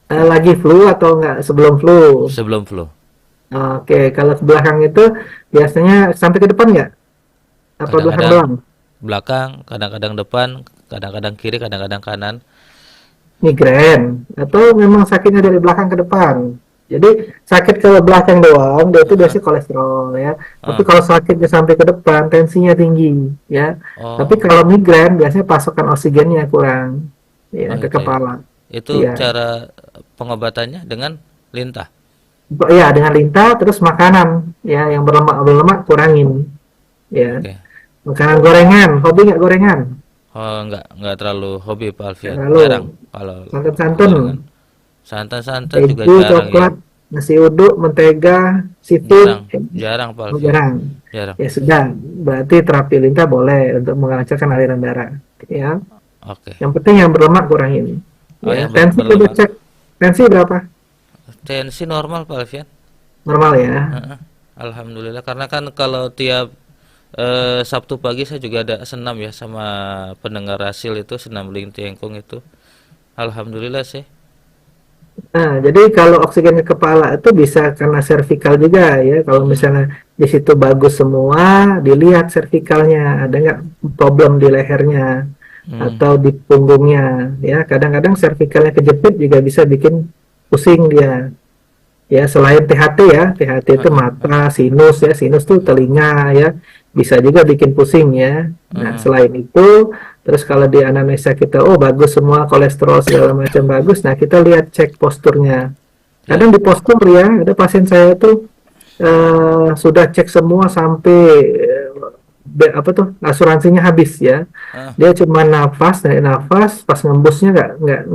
Lagi flu atau enggak sebelum flu? Sebelum flu. Oke, kalau ke belakang itu biasanya sampai ke depan nggak? Apa belakang Kadang-kadang doang? belakang, kadang-kadang depan, kadang-kadang kiri, kadang-kadang kanan. Migrain atau memang sakitnya dari belakang ke depan. Jadi sakit ke belakang doang, dia itu Heeh. biasanya kolesterol ya. Tapi Ah. kalau sakitnya sampai ke depan, tensinya tinggi ya. Tapi Oh, kalau migrain biasanya pasokan oksigennya kurang ya oh ke itu ya. kepala. Itu Iya. cara pengobatannya dengan lintah. Ya dengan lintah terus makanan ya yang berlemak kurangin ya. Oke. Makanan gorengan, hobi nggak gorengan? Oh, nggak terlalu hobi Pak Nggak Alfian. terlalu. Jarang kalau Santan-santan, kegorengan. Santan-santan juga keju, jarang ya. coklat, nasi uduk, mentega, seafood, Jarang, jarang Pak Alfian. jarang. Jarang. Ya sudah, berarti terapi lintah boleh untuk melancarkan aliran darah. Ya, Oke. yang penting yang berlemak kurangin. Oh, Ya, yang tensi coba berlemak. cek. Tensi berapa? TNC normal Pak Alfian. Normal ya. Heeh. Alhamdulillah karena kan kalau tiap Sabtu pagi saya juga ada senam ya sama pendengar hasil itu senam Lintengkung itu. Alhamdulillah sih. Nah, jadi kalau oksigen ke kepala itu bisa karena servikal juga ya. Kalau Mm-mm. misalnya di situ bagus semua, dilihat servikalnya ada nggak problem di lehernya Hmm. atau di punggungnya ya. Kadang-kadang servikalnya kejepit juga bisa bikin pusing dia. Ya selain THT ya, THT itu Heeh, mata, sinus ya, sinus tuh telinga ya, bisa juga bikin pusing ya. Nah heeh. selain itu, terus kalau di anamnesa kita, oh bagus semua kolesterol segala macam bagus, nah kita lihat cek posturnya. Ya. Kadang di postur ya, ada pasien saya tuh sudah cek semua sampai apa tuh asuransinya habis ya. Ah, Dia cuma nafas, naik nafas, pas ngembusnya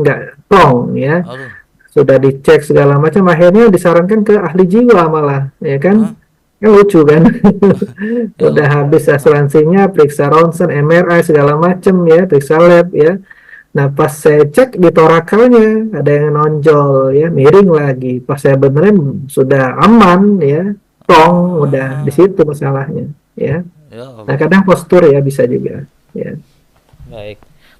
nggak plong ya, aduh. sudah dicek segala macam akhirnya disarankan ke ahli jiwa malah ya kan, Ah, kan lucu kan. ya Udah Allah. habis asuransinya periksa ronsen MRI segala macam ya, periksa lab ya, nah pas saya cek di torakalnya ada yang nonjol ya, miring lagi, pas saya benerin sudah aman ya, plong, udah di Ah, situ masalahnya ya. ya Nah Allah. kadang postur ya bisa juga ya. Baik.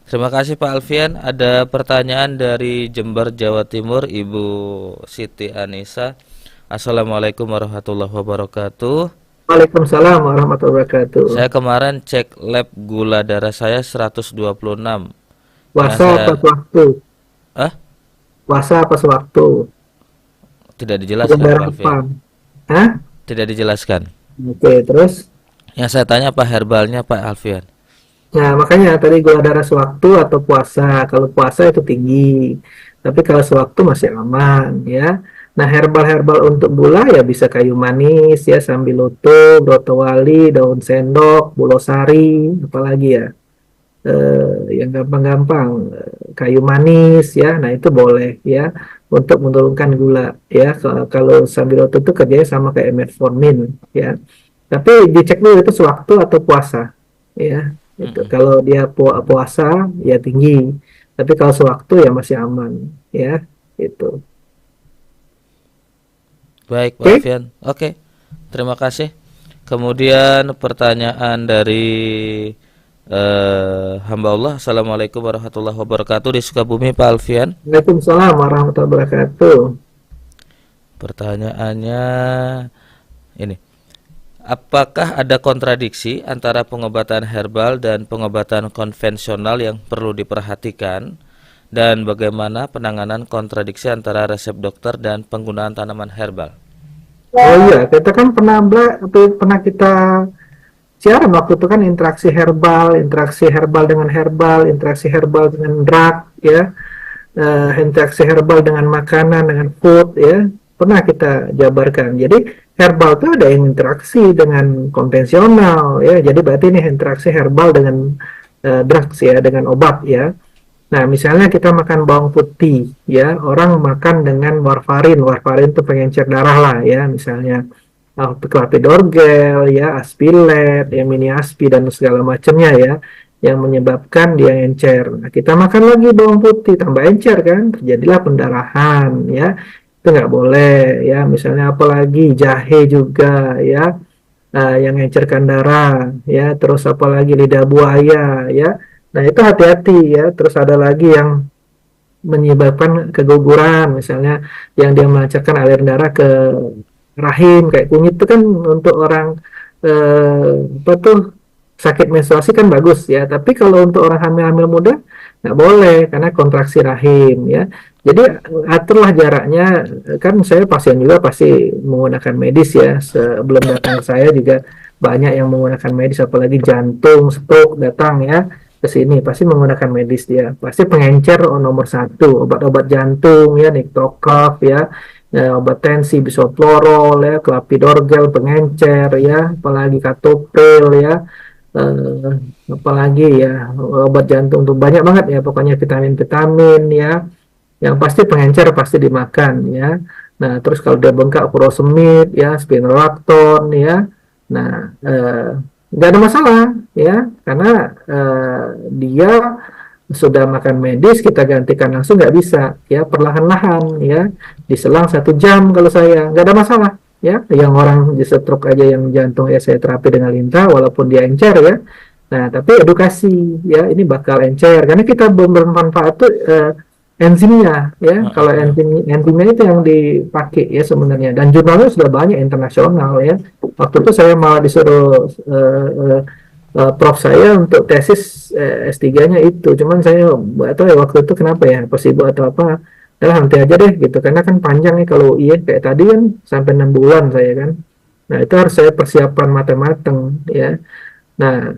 Terima kasih Pak Alfian. Ada pertanyaan dari Jember, Jawa Timur, Ibu Siti Anissa. Assalamualaikum warahmatullahi wabarakatuh. Waalaikumsalam warahmatullahi wabarakatuh. Saya kemarin cek lab gula darah saya 126. Yang Puasa saya pas waktu, ah puasa pas waktu, tidak gula dijelaskan Pak darah apa? Alfian. Hah? Tidak dijelaskan. Oke, terus? Yang saya tanya apa herbalnya Pak Alfian. Nah, makanya tadi gula darah sewaktu atau puasa. Kalau puasa itu tinggi, tapi kalau sewaktu masih aman, ya. Nah, herbal-herbal untuk gula ya bisa kayu manis, ya, sambiloto, brotowali, daun sendok, bulosari, apalagi ya. Yang gampang-gampang, kayu manis, ya. Nah, itu boleh, ya, untuk menurunkan gula, ya. Kalau sambiloto itu kerjanya sama kayak metformin, ya. Tapi dicek dulu itu sewaktu atau puasa, ya. Itu Mm-mm. kalau dia puasa ya tinggi, tapi kalau sewaktu ya masih aman, ya. Itu. Baik Pak Oke? Alfian. Oke. Terima kasih. Kemudian pertanyaan dari hamba Allah. Assalamualaikum warahmatullahi wabarakatuh di Sukabumi Pak Alfian. Waalaikumsalam warahmatullahi wabarakatuh. Pertanyaannya ini. Apakah ada kontradiksi antara pengobatan herbal dan pengobatan konvensional yang perlu diperhatikan? Dan bagaimana penanganan kontradiksi antara resep dokter dan penggunaan tanaman herbal? Oh iya, kita kan pernah kita siaran waktu itu kan interaksi herbal dengan herbal, interaksi herbal dengan drug, ya, interaksi herbal dengan makanan, dengan food, ya, pernah kita jabarkan. Jadi herbal itu ada yang interaksi dengan konvensional, ya, jadi berarti ini interaksi herbal dengan drugs, ya, dengan obat, ya. Nah, misalnya kita makan bawang putih, ya, orang makan dengan warfarin, warfarin itu pengencer darah lah, ya, misalnya clopidogrel, ya, aspilet, ya, mini aspi dan segala macamnya, ya, yang menyebabkan dia encer. Nah, kita makan lagi bawang putih, tambah encer kan, terjadilah pendarahan, ya, itu nggak boleh, ya, misalnya apalagi jahe juga, ya, yang encerkan darah, ya, terus apalagi lidah buaya, ya. Nah, itu hati-hati ya. Terus ada lagi yang menyebabkan keguguran, misalnya yang dia melancarkan aliran darah ke rahim kayak kunyit itu kan untuk orang apa tuh sakit menstruasi kan bagus ya. Tapi kalau untuk orang hamil-hamil muda nggak boleh karena kontraksi rahim ya. Jadi aturlah jaraknya. Kan saya pasien juga pasti menggunakan medis ya. Sebelum datang ke saya juga banyak yang menggunakan medis, apalagi jantung, stroke datang ya ke sini pasti menggunakan medis dia. Pasti pengencer nomor satu, obat-obat jantung ya, Niktokov ya, obat tensi bisoprolol ya, clopidogrel pengencer ya, apalagi katopril ya, eh, apalagi ya obat jantung tuh banyak banget ya, pokoknya vitamin-vitamin ya, yang pasti pengencer pasti dimakan ya. Nah terus kalau dia bengkak furosemid ya, spironolactone ya, nah nggak ada masalah ya, karena dia sudah makan medis, kita gantikan langsung nggak bisa ya, perlahan-lahan ya, diselang 1 jam kalau saya nggak ada masalah ya. Yang orang di stroke aja yang jantung ya saya terapi dengan lintah walaupun dia encer ya. Nah tapi edukasi ya, ini bakal encer karena kita bermanfaat tuh enzimnya ya. Kalau enzimnya itu yang dipakai ya sebenarnya, dan jurnalnya sudah banyak internasional ya. Waktu itu saya malah disuruh prof saya untuk tesis S3-nya itu, cuman saya nggak tahu ya waktu itu kenapa ya, apa sibuk atau apa, ya nanti aja deh gitu, karena kan panjang ya kalau iya kayak tadi kan sampai 6 bulan saya kan. Nah itu harus saya persiapan matang-matang ya. Nah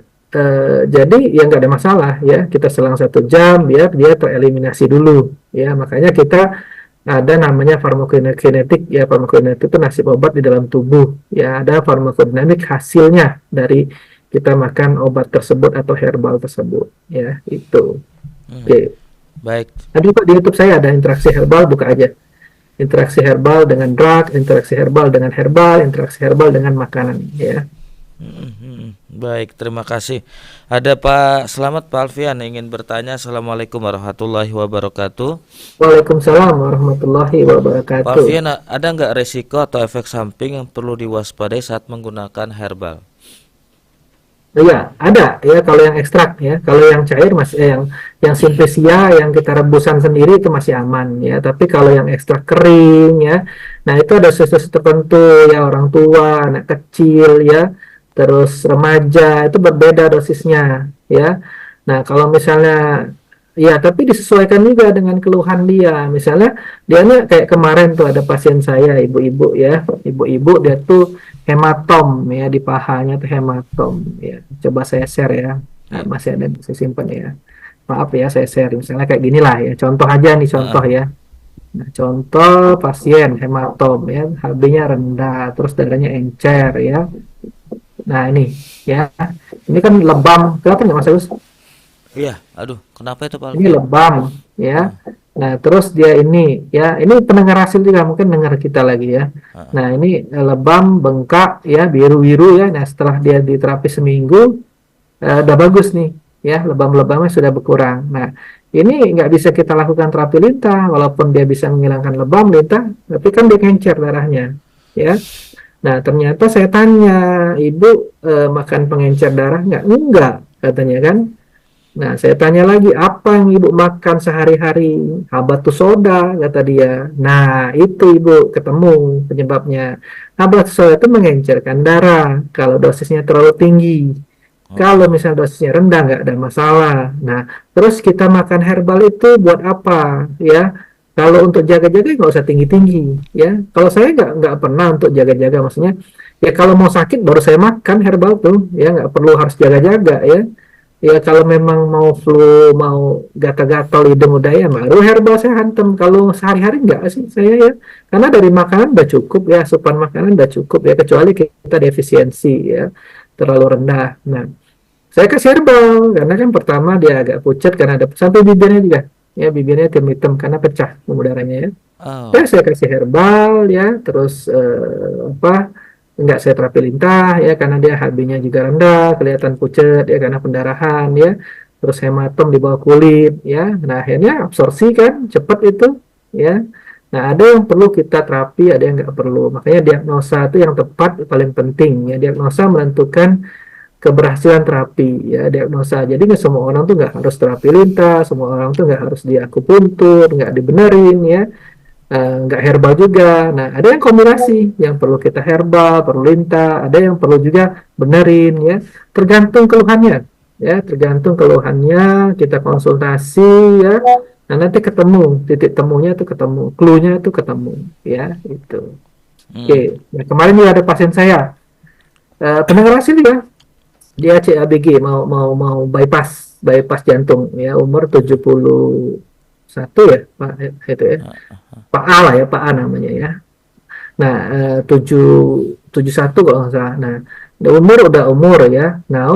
jadi ya nggak ada masalah ya, kita selang 1 jam biar dia tereliminasi dulu ya. Makanya kita ada namanya farmakokinetik ya. Farmakokinetik itu nasib obat di dalam tubuh ya, ada farmakodinamik hasilnya dari kita makan obat tersebut atau herbal tersebut ya, itu. Oke. Baik. Tadi Pak di YouTube saya ada interaksi herbal, buka aja. Interaksi herbal dengan drug, interaksi herbal dengan herbal, interaksi herbal dengan makanan ya. Baik, terima kasih. Ada Pak Selamat, Pak Alfian ingin bertanya. Assalamualaikum warahmatullahi wabarakatuh. Waalaikumsalam warahmatullahi Pak wabarakatuh. Alfian, ada nggak resiko atau efek samping yang perlu diwaspadai saat menggunakan herbal? Iya, ada ya kalau yang ekstrak ya. Kalau yang cair masih yang simplicia yang kita rebusan sendiri itu masih aman ya. Tapi kalau yang ekstrak kering ya, nah itu ada dosis tertentu ya, orang tua, anak kecil ya, terus remaja itu berbeda dosisnya ya. Nah, kalau misalnya ya, tapi disesuaikan juga dengan keluhan dia. Misalnya dia nih kayak kemarin tuh ada pasien saya, ibu-ibu ya, ibu-ibu dia tuh hematom ya di pahanya tuh hematom ya. Coba saya share ya. Nah, masih ada saya simpan ya. Maaf ya saya share. Misalnya kayak gini lah ya. Contoh aja nih contoh ya. Nah, contoh pasien hematom ya, HB-nya rendah, terus darahnya encer ya. Nah ini ya, ini kan lebam. Kenapa nggak Mas Agus? Iya, aduh, kenapa itu Pak Ini Alfian? lebam ya. Nah, terus dia ini ya, ini pendengar hasil juga mungkin dengar kita lagi ya. Nah, ini lebam, bengkak ya, biru-biru ya. Nah, setelah dia diterapi seminggu udah bagus nih ya, lebam-lebamnya sudah berkurang. Nah, ini nggak bisa kita lakukan terapi lintah walaupun dia bisa menghilangkan lebam lintah, tapi kan dia kencer darahnya ya. Nah, ternyata saya tanya, ibu makan pengencer darah nggak? Enggak, katanya kan. Nah, saya tanya lagi, apa yang ibu makan sehari-hari? Habatus soda, kata dia. Nah, itu ibu ketemu penyebabnya. Habatus soda itu mengencerkan darah kalau dosisnya terlalu tinggi. Kalau misalnya dosisnya rendah, nggak ada masalah. Nah, terus kita makan herbal itu buat apa? Ya, kalau untuk jaga-jaga nggak usah tinggi-tinggi. Ya, kalau saya nggak pernah untuk jaga-jaga. Maksudnya, ya kalau mau sakit baru saya makan herbal tuh. Ya, nggak perlu harus jaga-jaga ya. Ya kalau memang mau flu, mau gatal-gatal hidung udah ya baru herbal saya hantam. Kalau sehari-hari enggak sih saya ya. Karena dari makanan udah cukup ya, asupan makanan udah cukup ya, kecuali kita defisiensi ya, terlalu rendah. Nah, saya kasih herbal karena kan pertama dia agak pucat karena ada sampai bibirnya juga. Ya bibirnya hitam-hitam karena pecah pembuluh darahnya ya. Oh, Ya saya kasih herbal ya, terus apa? Enggak saya terapi lintah ya karena dia HB-nya juga rendah, kelihatan pucat ya karena pendarahan ya, terus hematom di bawah kulit ya. Nah akhirnya absorpsi kan cepat itu ya. Nah ada yang perlu kita terapi, ada yang nggak perlu, makanya diagnosa itu yang tepat paling penting ya. Diagnosa menentukan keberhasilan terapi ya, diagnosa. Jadi nggak semua orang tuh nggak harus terapi lintah, semua orang tuh nggak harus diakupuntur, nggak dibenerin ya. nggak herbal juga. Nah, ada yang kombinasi, yang perlu kita herbal, perlu lintah, ada yang perlu juga benerin ya. Tergantung keluhannya, ya, tergantung keluhannya kita konsultasi ya. Nah, nanti ketemu titik temunya itu ketemu, clue-nya itu ketemu, ya itu. Oke, Mm. nah, kemarin juga ada pasien saya, pendengar asli ya, dia CABG mau bypass bypass jantung ya, umur 71 ya Pak, itu ya. Pak A lah ya, Pak A namanya ya. Nah, 771 kalau nggak salah. Nah, umur udah umur ya. Nah,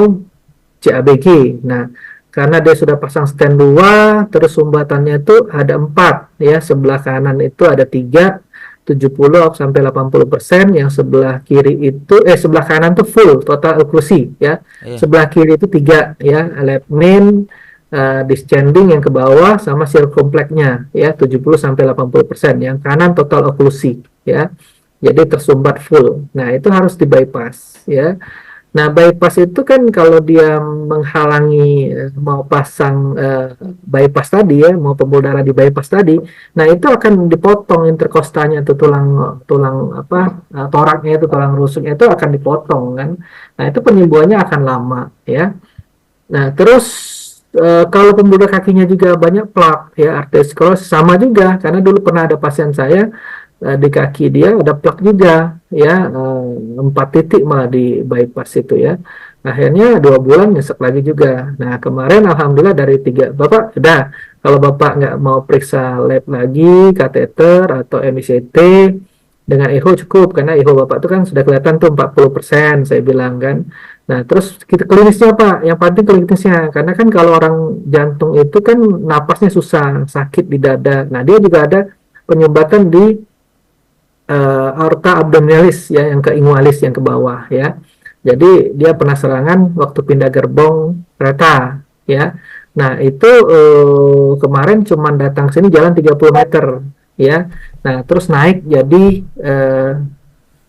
CABG. Nah, karena dia sudah pasang stand 2, terus sumbatannya itu ada 4 ya. Sebelah kanan itu ada 3, 70 sampai 80%, yang sebelah kiri itu sebelah kanan tuh full total oklusi ya. Iya. Sebelah kiri itu 3 ya, left main, descending yang ke bawah sama circumflexnya ya, 70 sampai 80%. Yang kanan total oklusi ya. Jadi tersumbat full. Nah, itu harus di bypass ya. Nah, bypass itu kan kalau dia menghalangi mau pasang bypass tadi ya, mau pembuluh darah di bypass tadi, nah itu akan dipotong interkostalnya itu, tulang tulang apa toraknya itu, tulang rusuknya itu akan dipotong kan. Nah, itu penyembuhannya akan lama ya. Nah, terus kalau pembuluh darah kakinya juga banyak plak ya, arteriosklerosis sama juga, karena dulu pernah ada pasien saya di kaki dia ada plak juga ya, 4 titik malah di bypass itu ya. Akhirnya 2 bulan nyesek lagi juga. Nah, kemarin alhamdulillah dari 3 bapak udah, kalau bapak nggak mau periksa lab lagi, kateter atau MICT, dengan echo cukup, karena echo bapak itu kan sudah kelihatan tuh 40%, saya bilang kan. Nah, terus kita klinisnya Pak, yang penting klinisnya, karena kan kalau orang jantung itu kan napasnya susah, sakit di dada. Nah, dia juga ada penyumbatan di aorta abdominalis ya, yang ke ingualis yang ke bawah ya. Jadi dia pernah serangan waktu pindah gerbong kereta ya. Nah, itu kemarin cuman datang sini jalan 30 meter ya. Nah, terus naik jadi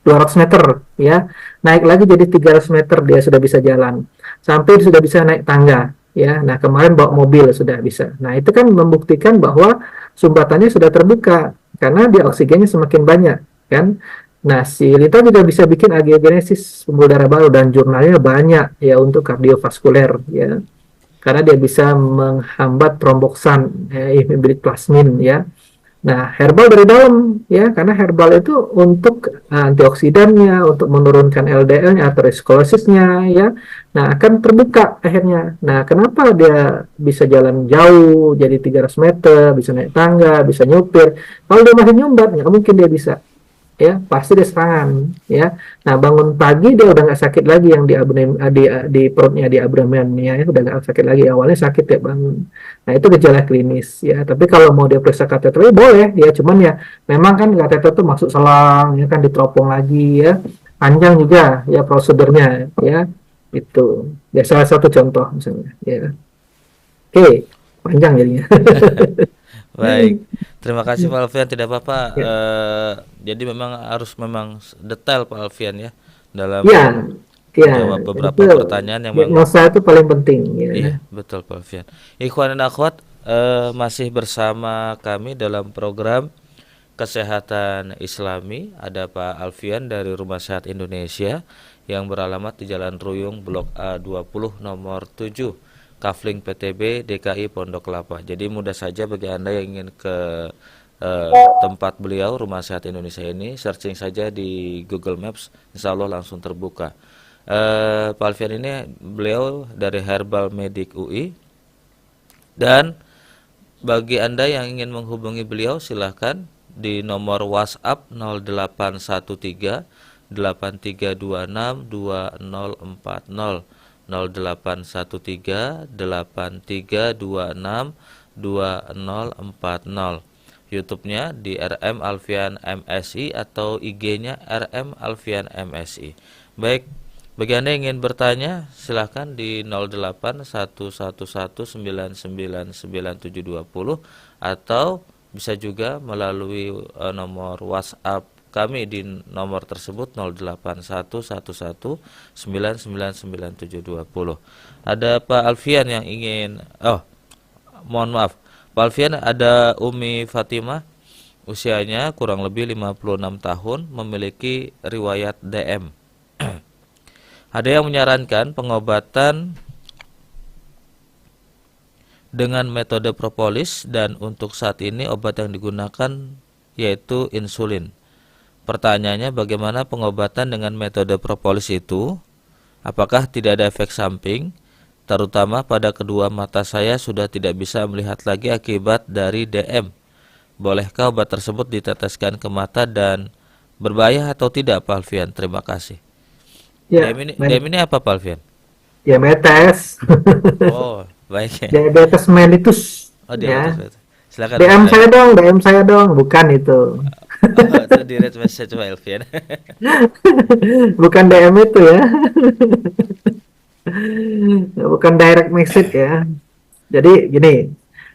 200 meter ya. Naik lagi jadi 300 meter dia sudah bisa jalan. Sampai sudah bisa naik tangga ya. Nah, kemarin bawa mobil sudah bisa. Nah, itu kan membuktikan bahwa sumbatannya sudah terbuka karena dia oksigennya semakin banyak kan. Nah, si Lita juga bisa bikin angiogenesis pembuluh darah baru, dan jurnalnya banyak ya untuk kardiovaskuler ya. Karena dia bisa menghambat tromboksan plasmin ya. Nah, herbal dari dalam ya, karena herbal itu untuk antioksidannya, untuk menurunkan LDL-nya, atherosclerosisnya ya. Nah, akan terbuka akhirnya. Nah, kenapa dia bisa jalan jauh, jadi 300 meter, bisa naik tangga, bisa nyupir. Kalau dia masih nyumbat, nggak mungkin dia bisa ya, pasti dia serangan ya. Nah, bangun pagi dia udah nggak sakit lagi yang di abdomen, di perutnya, di abdomennya ya, udah nggak sakit lagi. Awalnya sakit ya bangun. Nah, itu gejala klinis ya. Tapi kalau mau dia periksa kateter ya boleh ya, cuman ya memang kan kateter tuh masuk selang ya kan, diteropong lagi ya, panjang juga ya prosedurnya ya. Itu ya salah satu contoh misalnya ya. Oke, panjang jadinya. Baik, terima kasih Pak Alfian. Tidak apa-apa. Ya, Jadi memang harus memang detail Pak Alfian ya dalam ya, ya, menjawab itu beberapa pertanyaan yang memang. diagnosa itu paling penting ya. Iya, betul Pak Alfian. Ikhwan dan akhwat, masih bersama kami dalam program Kesehatan Islami. Ada Pak Alfian dari Rumah Sehat Indonesia yang beralamat di Jalan Ruyung Blok A20 nomor 7, Kafling PTB DKI Pondok Kelapa. Jadi mudah saja bagi Anda yang ingin ke tempat beliau Rumah Sehat Indonesia ini, searching saja di Google Maps, insya Allah langsung terbuka. Pak Alfian ini beliau dari Herbal Medic UI, dan bagi Anda yang ingin menghubungi beliau silahkan di nomor WhatsApp 0813 8326 2040, 0813 8326 2040. YouTube-nya di RM Alfian MSI atau IG-nya RM Alfian MSI. Baik, bagi Anda yang ingin bertanya silahkan di 081119999720, atau bisa juga melalui nomor WhatsApp kami di nomor tersebut 081119999720. Ada Pak Alfian yang ingin mohon maaf Pak Alfian, ada Umi Fatimah. Usianya kurang lebih 56 tahun, memiliki riwayat DM. Ada yang menyarankan pengobatan dengan metode propolis, dan untuk saat ini obat yang digunakan yaitu insulin. Pertanyaannya, bagaimana pengobatan dengan metode propolis itu? Apakah tidak ada efek samping? Terutama pada kedua mata saya sudah tidak bisa melihat lagi akibat dari DM. Bolehkah obat tersebut diteteskan ke mata dan berbahaya atau tidak, Pak Alfian? Terima kasih. Ya, DM ini apa, Pak Alfian? diabetes. Oh, baik ya. Diabetes mellitus Oh, ya. diabetes. Silakan, DM Pak. saya dong, DM saya dong, bukan itu. Oh, itu direct message Pak Alfian. Bukan DM itu ya. Bukan direct message ya. Jadi gini,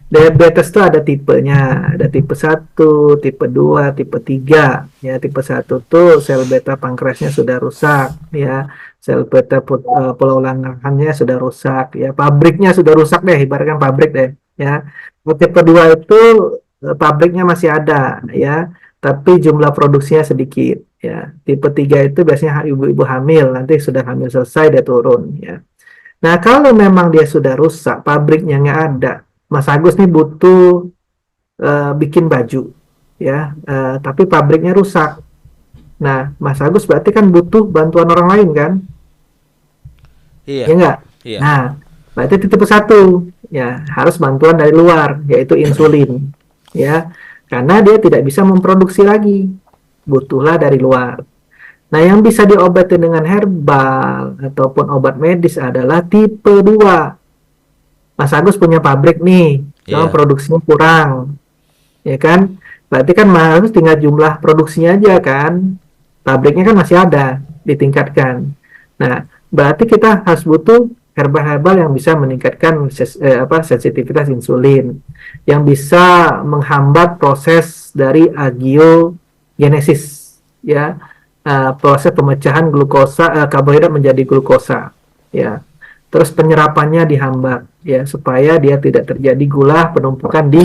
diabetes itu ada tipenya, ada tipe 1, tipe 2, tipe 3. Ya, tipe 1 tuh sel beta pankreasnya sudah rusak ya. Sel beta pulau langgangannya sudah rusak ya. Pabriknya sudah rusak deh, ibaratkan pabrik deh ya. Tipe 2 itu pabriknya masih ada ya, tapi jumlah produksinya sedikit ya. Tipe 3 itu biasanya ibu-ibu hamil, nanti sudah hamil selesai dia turun ya. Nah, kalau memang dia sudah rusak, pabriknya nggak ada, Mas Agus nih butuh bikin baju, ya, tapi pabriknya rusak. Nah, Mas Agus berarti kan butuh bantuan orang lain kan? Iya, Ya nggak? iya, Nah, berarti tipe 1, ya, harus bantuan dari luar, yaitu insulin, ya, karena dia tidak bisa memproduksi lagi, butuhlah dari luar. Nah, yang bisa diobati dengan herbal ataupun obat medis adalah tipe 2. Mas Agus punya pabrik nih, cuma iya, produksinya kurang, ya kan? Berarti kan Mas Agus tinggal jumlah produksinya aja kan? Pabriknya kan masih ada, ditingkatkan. Nah, berarti kita harus butuh herbal-herbal yang bisa meningkatkan sensitivitas insulin, yang bisa menghambat proses dari agiogenesis, ya, proses pemecahan glukosa karbohidrat menjadi glukosa, ya. Terus penyerapannya dihambat ya supaya dia tidak terjadi gula penumpukan di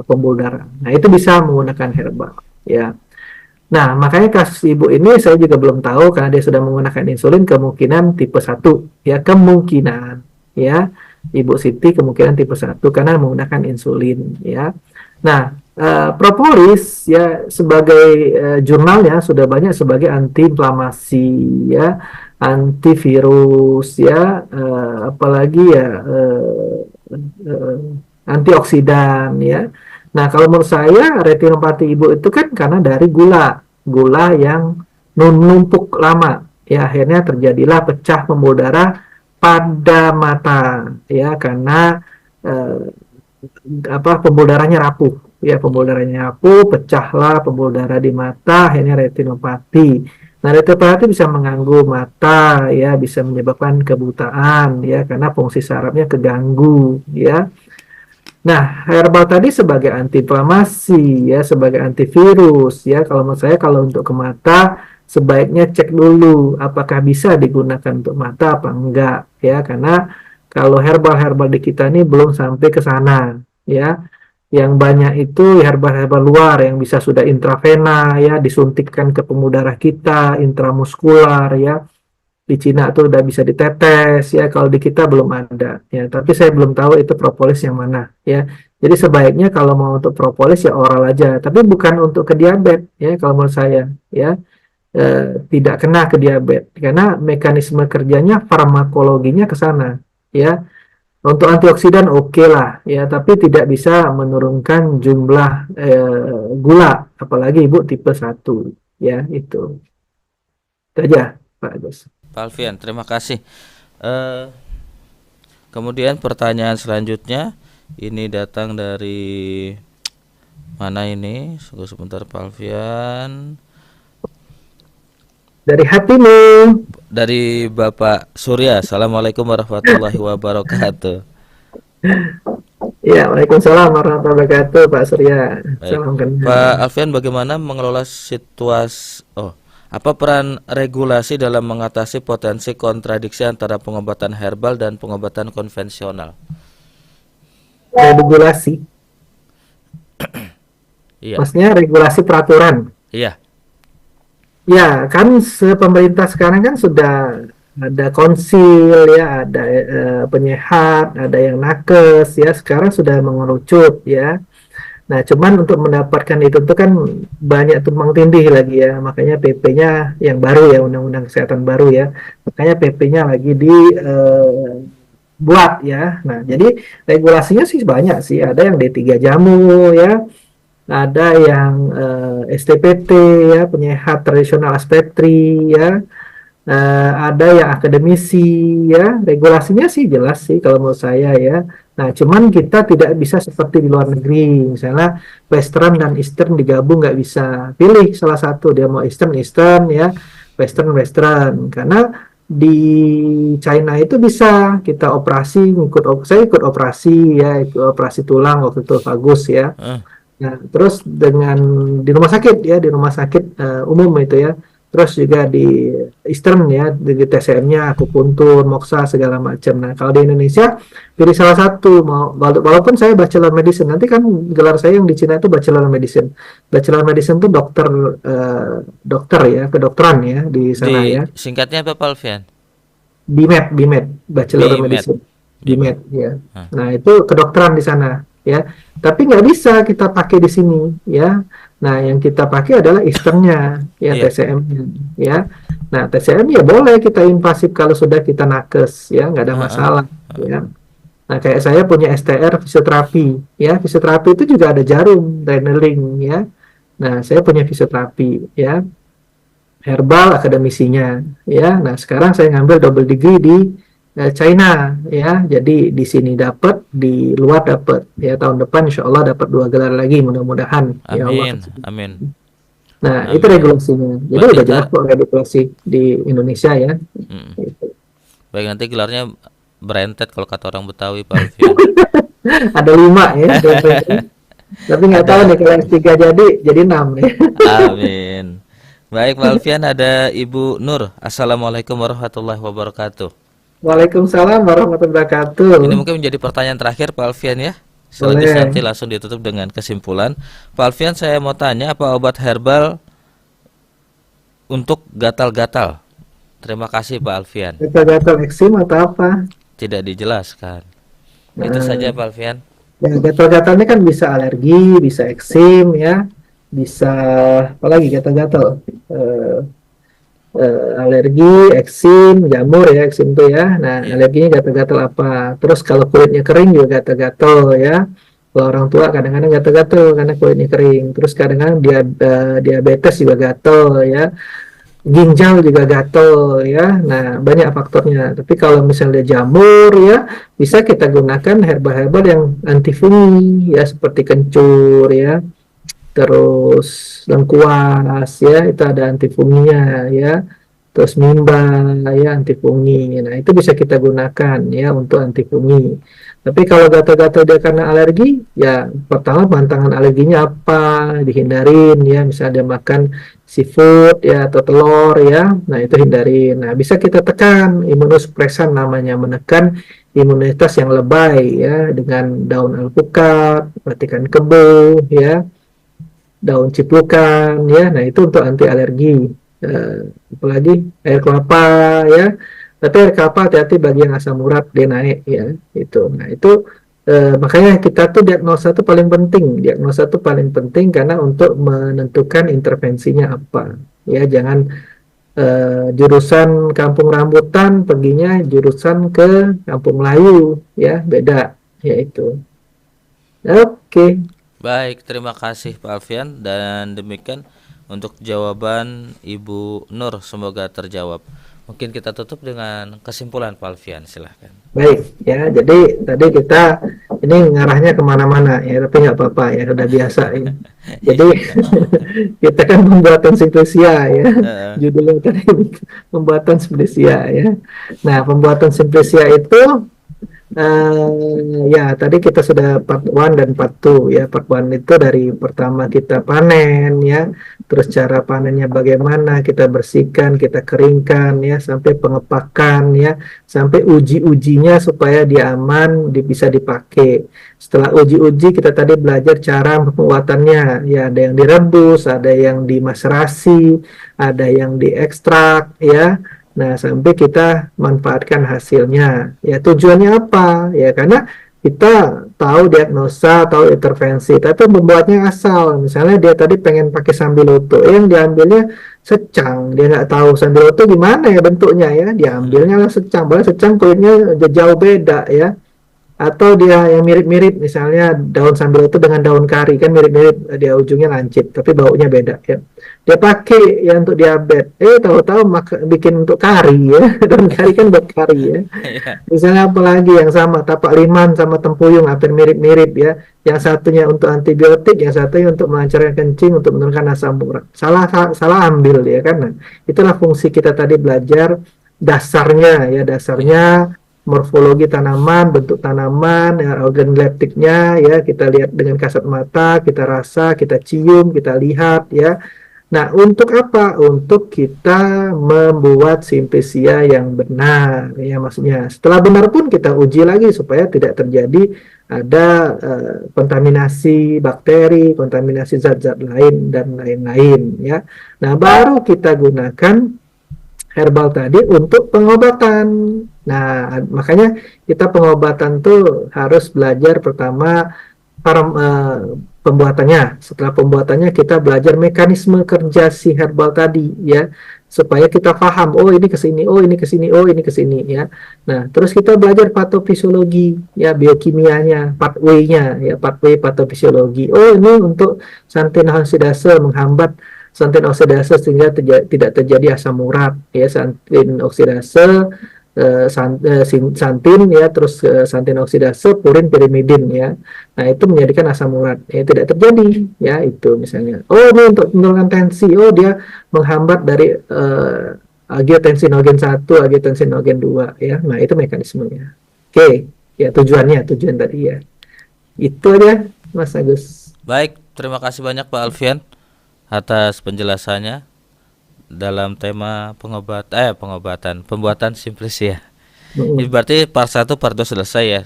pembuluh darah. Nah, itu bisa menggunakan herbal ya. Nah, makanya kasus ibu ini saya juga belum tahu karena dia sudah menggunakan insulin, kemungkinan tipe 1 ya, kemungkinan ya. Ibu Siti kemungkinan tipe 1 karena menggunakan insulin ya. Nah, propolis ya sebagai jurnalnya sudah banyak sebagai antiinflamasi ya, antivirus ya, apalagi ya uh, antioksidan ya. Nah, kalau menurut saya retinopati ibu itu kan karena dari gula yang numpuk lama ya, akhirnya terjadilah pecah pembuluh darah pada mata ya, karena eh, pembuluh darahnya rapuh ya, pembuluh darahnya rapuh, pecahlah pembuluh darah di mata, akhirnya retinopati. Nah, retinopati bisa mengganggu mata ya, bisa menyebabkan kebutaan ya, karena fungsi sarafnya keganggu ya. Nah, herbal tadi sebagai antiinflamasi ya, sebagai antivirus ya. Kalau menurut saya kalau untuk ke mata sebaiknya cek dulu apakah bisa digunakan untuk mata apa enggak ya, karena kalau herbal-herbal di kita ini belum sampai ke sana ya. Yang banyak itu herbal-herbal luar yang bisa sudah intravena ya, disuntikkan ke pembuluh darah kita, intramuskular ya. Di Cina tuh udah bisa ditetes ya, kalau di kita belum ada ya, tapi saya belum tahu itu propolis yang mana ya. Jadi sebaiknya kalau mau untuk propolis ya oral aja, tapi bukan untuk ke diabetes ya, kalau menurut saya ya, tidak kena ke diabetes karena mekanisme kerjanya farmakologinya ke sana ya. Untuk antioksidan oke lah ya, tapi tidak bisa menurunkan jumlah gula, apalagi ibu tipe 1 ya. Itu aja Pak Agus. Pak Alfian, terima kasih. Eh, Kemudian pertanyaan selanjutnya ini datang dari mana ini? Tunggu sebentar, Pak Alfian. Dari hatimu. Dari Bapak Surya. Assalamualaikum warahmatullahi wabarakatuh. Ya, Waalaikumsalam warahmatullahi wabarakatuh, Pak Surya. Baik, Salam Pak kenal. Alfian, bagaimana mengelola situasi? Apa peran regulasi dalam mengatasi potensi kontradiksi antara pengobatan herbal dan pengobatan konvensional? Regulasi. Iya. Maksudnya regulasi peraturan. Iya. Ya, kan pemerintah sekarang kan sudah ada konsil ya, ada penyehat, ada yang nakes ya. Sekarang sudah mengerucut ya. Nah, cuman untuk mendapatkan itu tuh kan banyak tumpang tindih lagi ya. Makanya PP-nya yang baru ya, Undang-Undang Kesehatan baru ya. Makanya PP-nya lagi dibuat ya. Nah, jadi regulasinya sih banyak sih. Ada yang D3 jamu ya, ada yang STPT ya, penyehat tradisional aspetri ya, ada yang akademisi ya. Regulasinya sih jelas sih kalau menurut saya ya. Nah, cuman kita tidak bisa seperti di luar negeri, misalnya Western dan Eastern digabung, nggak bisa pilih salah satu, dia mau Eastern Eastern ya, Western Western, karena di China itu bisa kita operasi, saya ikut operasi ya, ikut operasi tulang waktu itu bagus ya. Eh, Nah, terus dengan di rumah sakit ya, di rumah sakit umum itu ya. Terus juga di Eastern ya, di TCM-nya, akupuntur, moksa segala macam. Nah, kalau di Indonesia pilih salah satu, walaupun saya bachelor medicine, nanti kan gelar saya yang di Cina itu bachelor medicine. Bachelor medicine itu dokter ya, kedokteran ya di sana di ya. singkatnya apa Pak Alfian? BMed, Bachelor of BMed. Medicine, BMed. BMed ya. Hah. Nah, itu kedokteran di sana ya. Tapi nggak bisa kita pakai di sini ya. Nah, yang kita pakai adalah Easternnya ya, Iya. TCM ya. Nah, TCM ya boleh kita invasif kalau sudah kita nakes ya, nggak ada Heeh. masalah ya. Nah, kayak saya punya STR fisioterapi ya. Fisioterapi itu juga ada jarum, Reneling ya. Nah, saya punya fisioterapi ya, herbal akademisinya ya. Nah, sekarang saya ngambil double degree di China ya. Jadi di sini dapat, di luar dapat ya. Tahun depan insya Allah dapat 2 gelar lagi mudah-mudahan ya Allah Amin. kasih. Amin. Nah, itu Amin. regulasinya. Jadi Berarti udah jelas ntar kok regulasi di Indonesia ya. mm, Gitu. baik, nanti gelarnya berentet kalau kata orang Betawi Pak Alfian. Ada 5 ya, tapi nggak tahu nih Ada. kalau S3 jadi 6 nih. Amin. Baik Pak Alfian, ada Ibu Nur. Assalamualaikum warahmatullahi wabarakatuh. Waalaikumsalam warahmatullahi Ini wabarakatuh. mungkin menjadi pertanyaan terakhir Pak Alfian ya. Selanjutnya Boleh. nanti langsung ditutup dengan kesimpulan. Pak Alfian, saya mau tanya apa obat herbal untuk gatal-gatal? Terima kasih Pak Alfian. Gatal-gatal eksim atau apa? Tidak dijelaskan. Itu saja Nah, Pak Alfian. ya, gatal-gatalnya kan bisa alergi, bisa eksim ya, bisa apa lagi gatal-gatal? Eh, Alergi, eksim, jamur ya, eksim itu ya. Nah, Iya. alerginya gatal-gatal apa? Terus kalau kulitnya kering juga gatal-gatal ya. Kalau orang tua kadang-kadang gatal-gatal karena kulitnya kering. Terus kadang-kadang diabetes juga gatal ya. Ginjal juga gatal ya. Nah, banyak faktornya. Tapi kalau misalnya jamur ya, bisa kita gunakan herbal-herbal yang antifungi ya, seperti kencur ya, terus lengkuas ya, itu ada antifunginya ya, terus mimba ya, antifungi. Nah, itu bisa kita gunakan ya untuk antifungi. Tapi kalau gatal-gatal dia karena alergi, ya pertama pantangan alerginya apa, dihindarin ya, misalnya dia makan seafood ya atau telur ya, nah itu hindarin. Nah, bisa kita tekan imunosupresan, namanya menekan imunitas yang lebay ya, dengan daun alpukat, matikan kebo ya, daun ciplukan ya. Nah, itu untuk anti alergi. Eh, Apalagi air kelapa ya. Tapi air kelapa hati-hati, bagi yang asam urat dia naik ya. Itu. Nah, itu makanya kita tuh diagnosa tuh paling penting. Diagnosa tuh paling penting karena untuk menentukan intervensinya apa. Ya, jangan jurusan kampung rambutan perginya jurusan ke kampung Melayu ya, beda ya itu. Oke. Baik, terima kasih Pak Alfian, dan demikian untuk jawaban Ibu Nur, semoga terjawab. Mungkin kita tutup dengan kesimpulan Pak Alfian, silahkan. Baik, ya. Jadi tadi kita ini ngarahnya kemana-mana ya, tapi nggak apa-apa ya, udah biasa ya. Jadi Iya. kita kan pembuatan simplisia ya, Heeh. judulnya tadi pembuatan simplisia ya. Nah, pembuatan simplisia itu Ya, tadi kita sudah part 1 dan part 2 ya. Part 1 itu dari pertama kita panen ya, terus cara panennya bagaimana, kita bersihkan, kita keringkan ya, sampai pengepakan ya, sampai uji-ujinya supaya dia aman, bisa dipakai. Setelah uji-uji kita tadi belajar cara pembuatannya ya, ada yang direbus, ada yang dimaserasi, ada yang diekstrak ya. Nah, sampai kita manfaatkan hasilnya. Ya, tujuannya apa? Ya, karena kita tahu diagnosa, tahu intervensi, tapi membuatnya asal. Misalnya dia tadi pengen pakai sambiloto, yang diambilnya secang. Dia nggak tahu sambiloto gimana ya bentuknya ya. Diambilnya lah secang, padahal secang kulitnya jauh beda ya. Atau dia yang mirip-mirip, misalnya daun sambil itu dengan daun kari, kan mirip-mirip, dia ujungnya lancip tapi baunya beda ya, dia pakai ya untuk diabetes, tahu-tahu bikin untuk kari ya. Daun kari kan buat kari ya. Iya. Misalnya apalagi yang sama tapak liman sama tempuyung hampir mirip-mirip ya, yang satunya untuk antibiotik, yang satunya untuk melancarkan kencing, untuk menurunkan asam urat, salah salah ambil ya kan. Nah, itulah fungsi kita tadi belajar dasarnya ya, dasarnya morfologi tanaman, bentuk tanaman, ya, organ leptiknya ya, kita lihat dengan kasat mata, kita rasa, kita cium, kita lihat ya. Nah, untuk apa? Untuk kita membuat simplisia yang benar, ya maksudnya. Setelah benar pun kita uji lagi supaya tidak terjadi ada kontaminasi bakteri, kontaminasi zat-zat lain dan lain-lain, ya. Nah, baru kita gunakan herbal tadi untuk pengobatan. Nah, makanya kita pengobatan tuh harus belajar pertama para pembuatannya. Setelah pembuatannya kita belajar mekanisme kerja si herbal tadi ya, supaya kita paham, oh ini ke sini, oh ini ke sini, oh ini ke sini ya. Nah, terus kita belajar patofisiologi ya, biokimianya, pathway-nya ya, pathway patofisiologi. Oh, ini untuk santin oksidase, menghambat santin oksidase sehingga tidak terjadi asam urat ya, santin oksidase, santin ya, terus santin oksidase, purin, pirimidin ya. Nah, itu menjadikan asam urat ya tidak terjadi ya, itu misalnya. Oh, ini untuk menurunkan tensi. Oh, dia menghambat dari angiotensinogen 1, angiotensinogen 2 ya. Nah, itu mekanismenya. Oke, ya tujuan tadi ya. Itu aja Mas Agus. Baik, terima kasih banyak Pak Alfian atas penjelasannya dalam tema pengobatan pembuatan simplisia. Ini berarti part 1 part 2 selesai ya.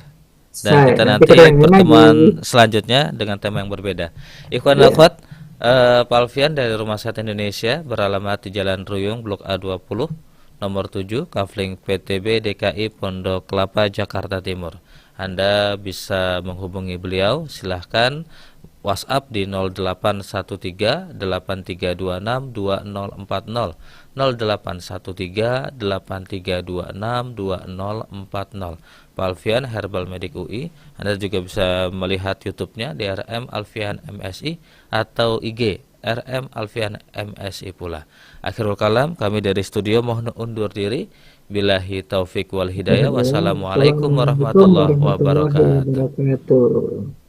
Dan kita Nanti nanti kita lagi. pertemuan selanjutnya dengan tema yang berbeda. Ikhwan Ya. akhwat, Pak Alfian dari Rumah Sakit Indonesia beralamat di Jalan Ruyung Blok A20 nomor 7 Kafling PTB DKI Pondok Kelapa Jakarta Timur. Anda bisa menghubungi beliau, silahkan WhatsApp di 0813 8326 2040, 0813 8326 2040. Pak Alfian Herbal Medik UI. Anda juga bisa melihat YouTube-nya di RM Alfian MSI atau IG RM Alfian MSI pula. Akhirul kalam, kami dari studio mohon undur diri. Billahi taufik wal hidayah. Wassalamualaikum warahmatullahi wabarakatuh. Wabarakatuh.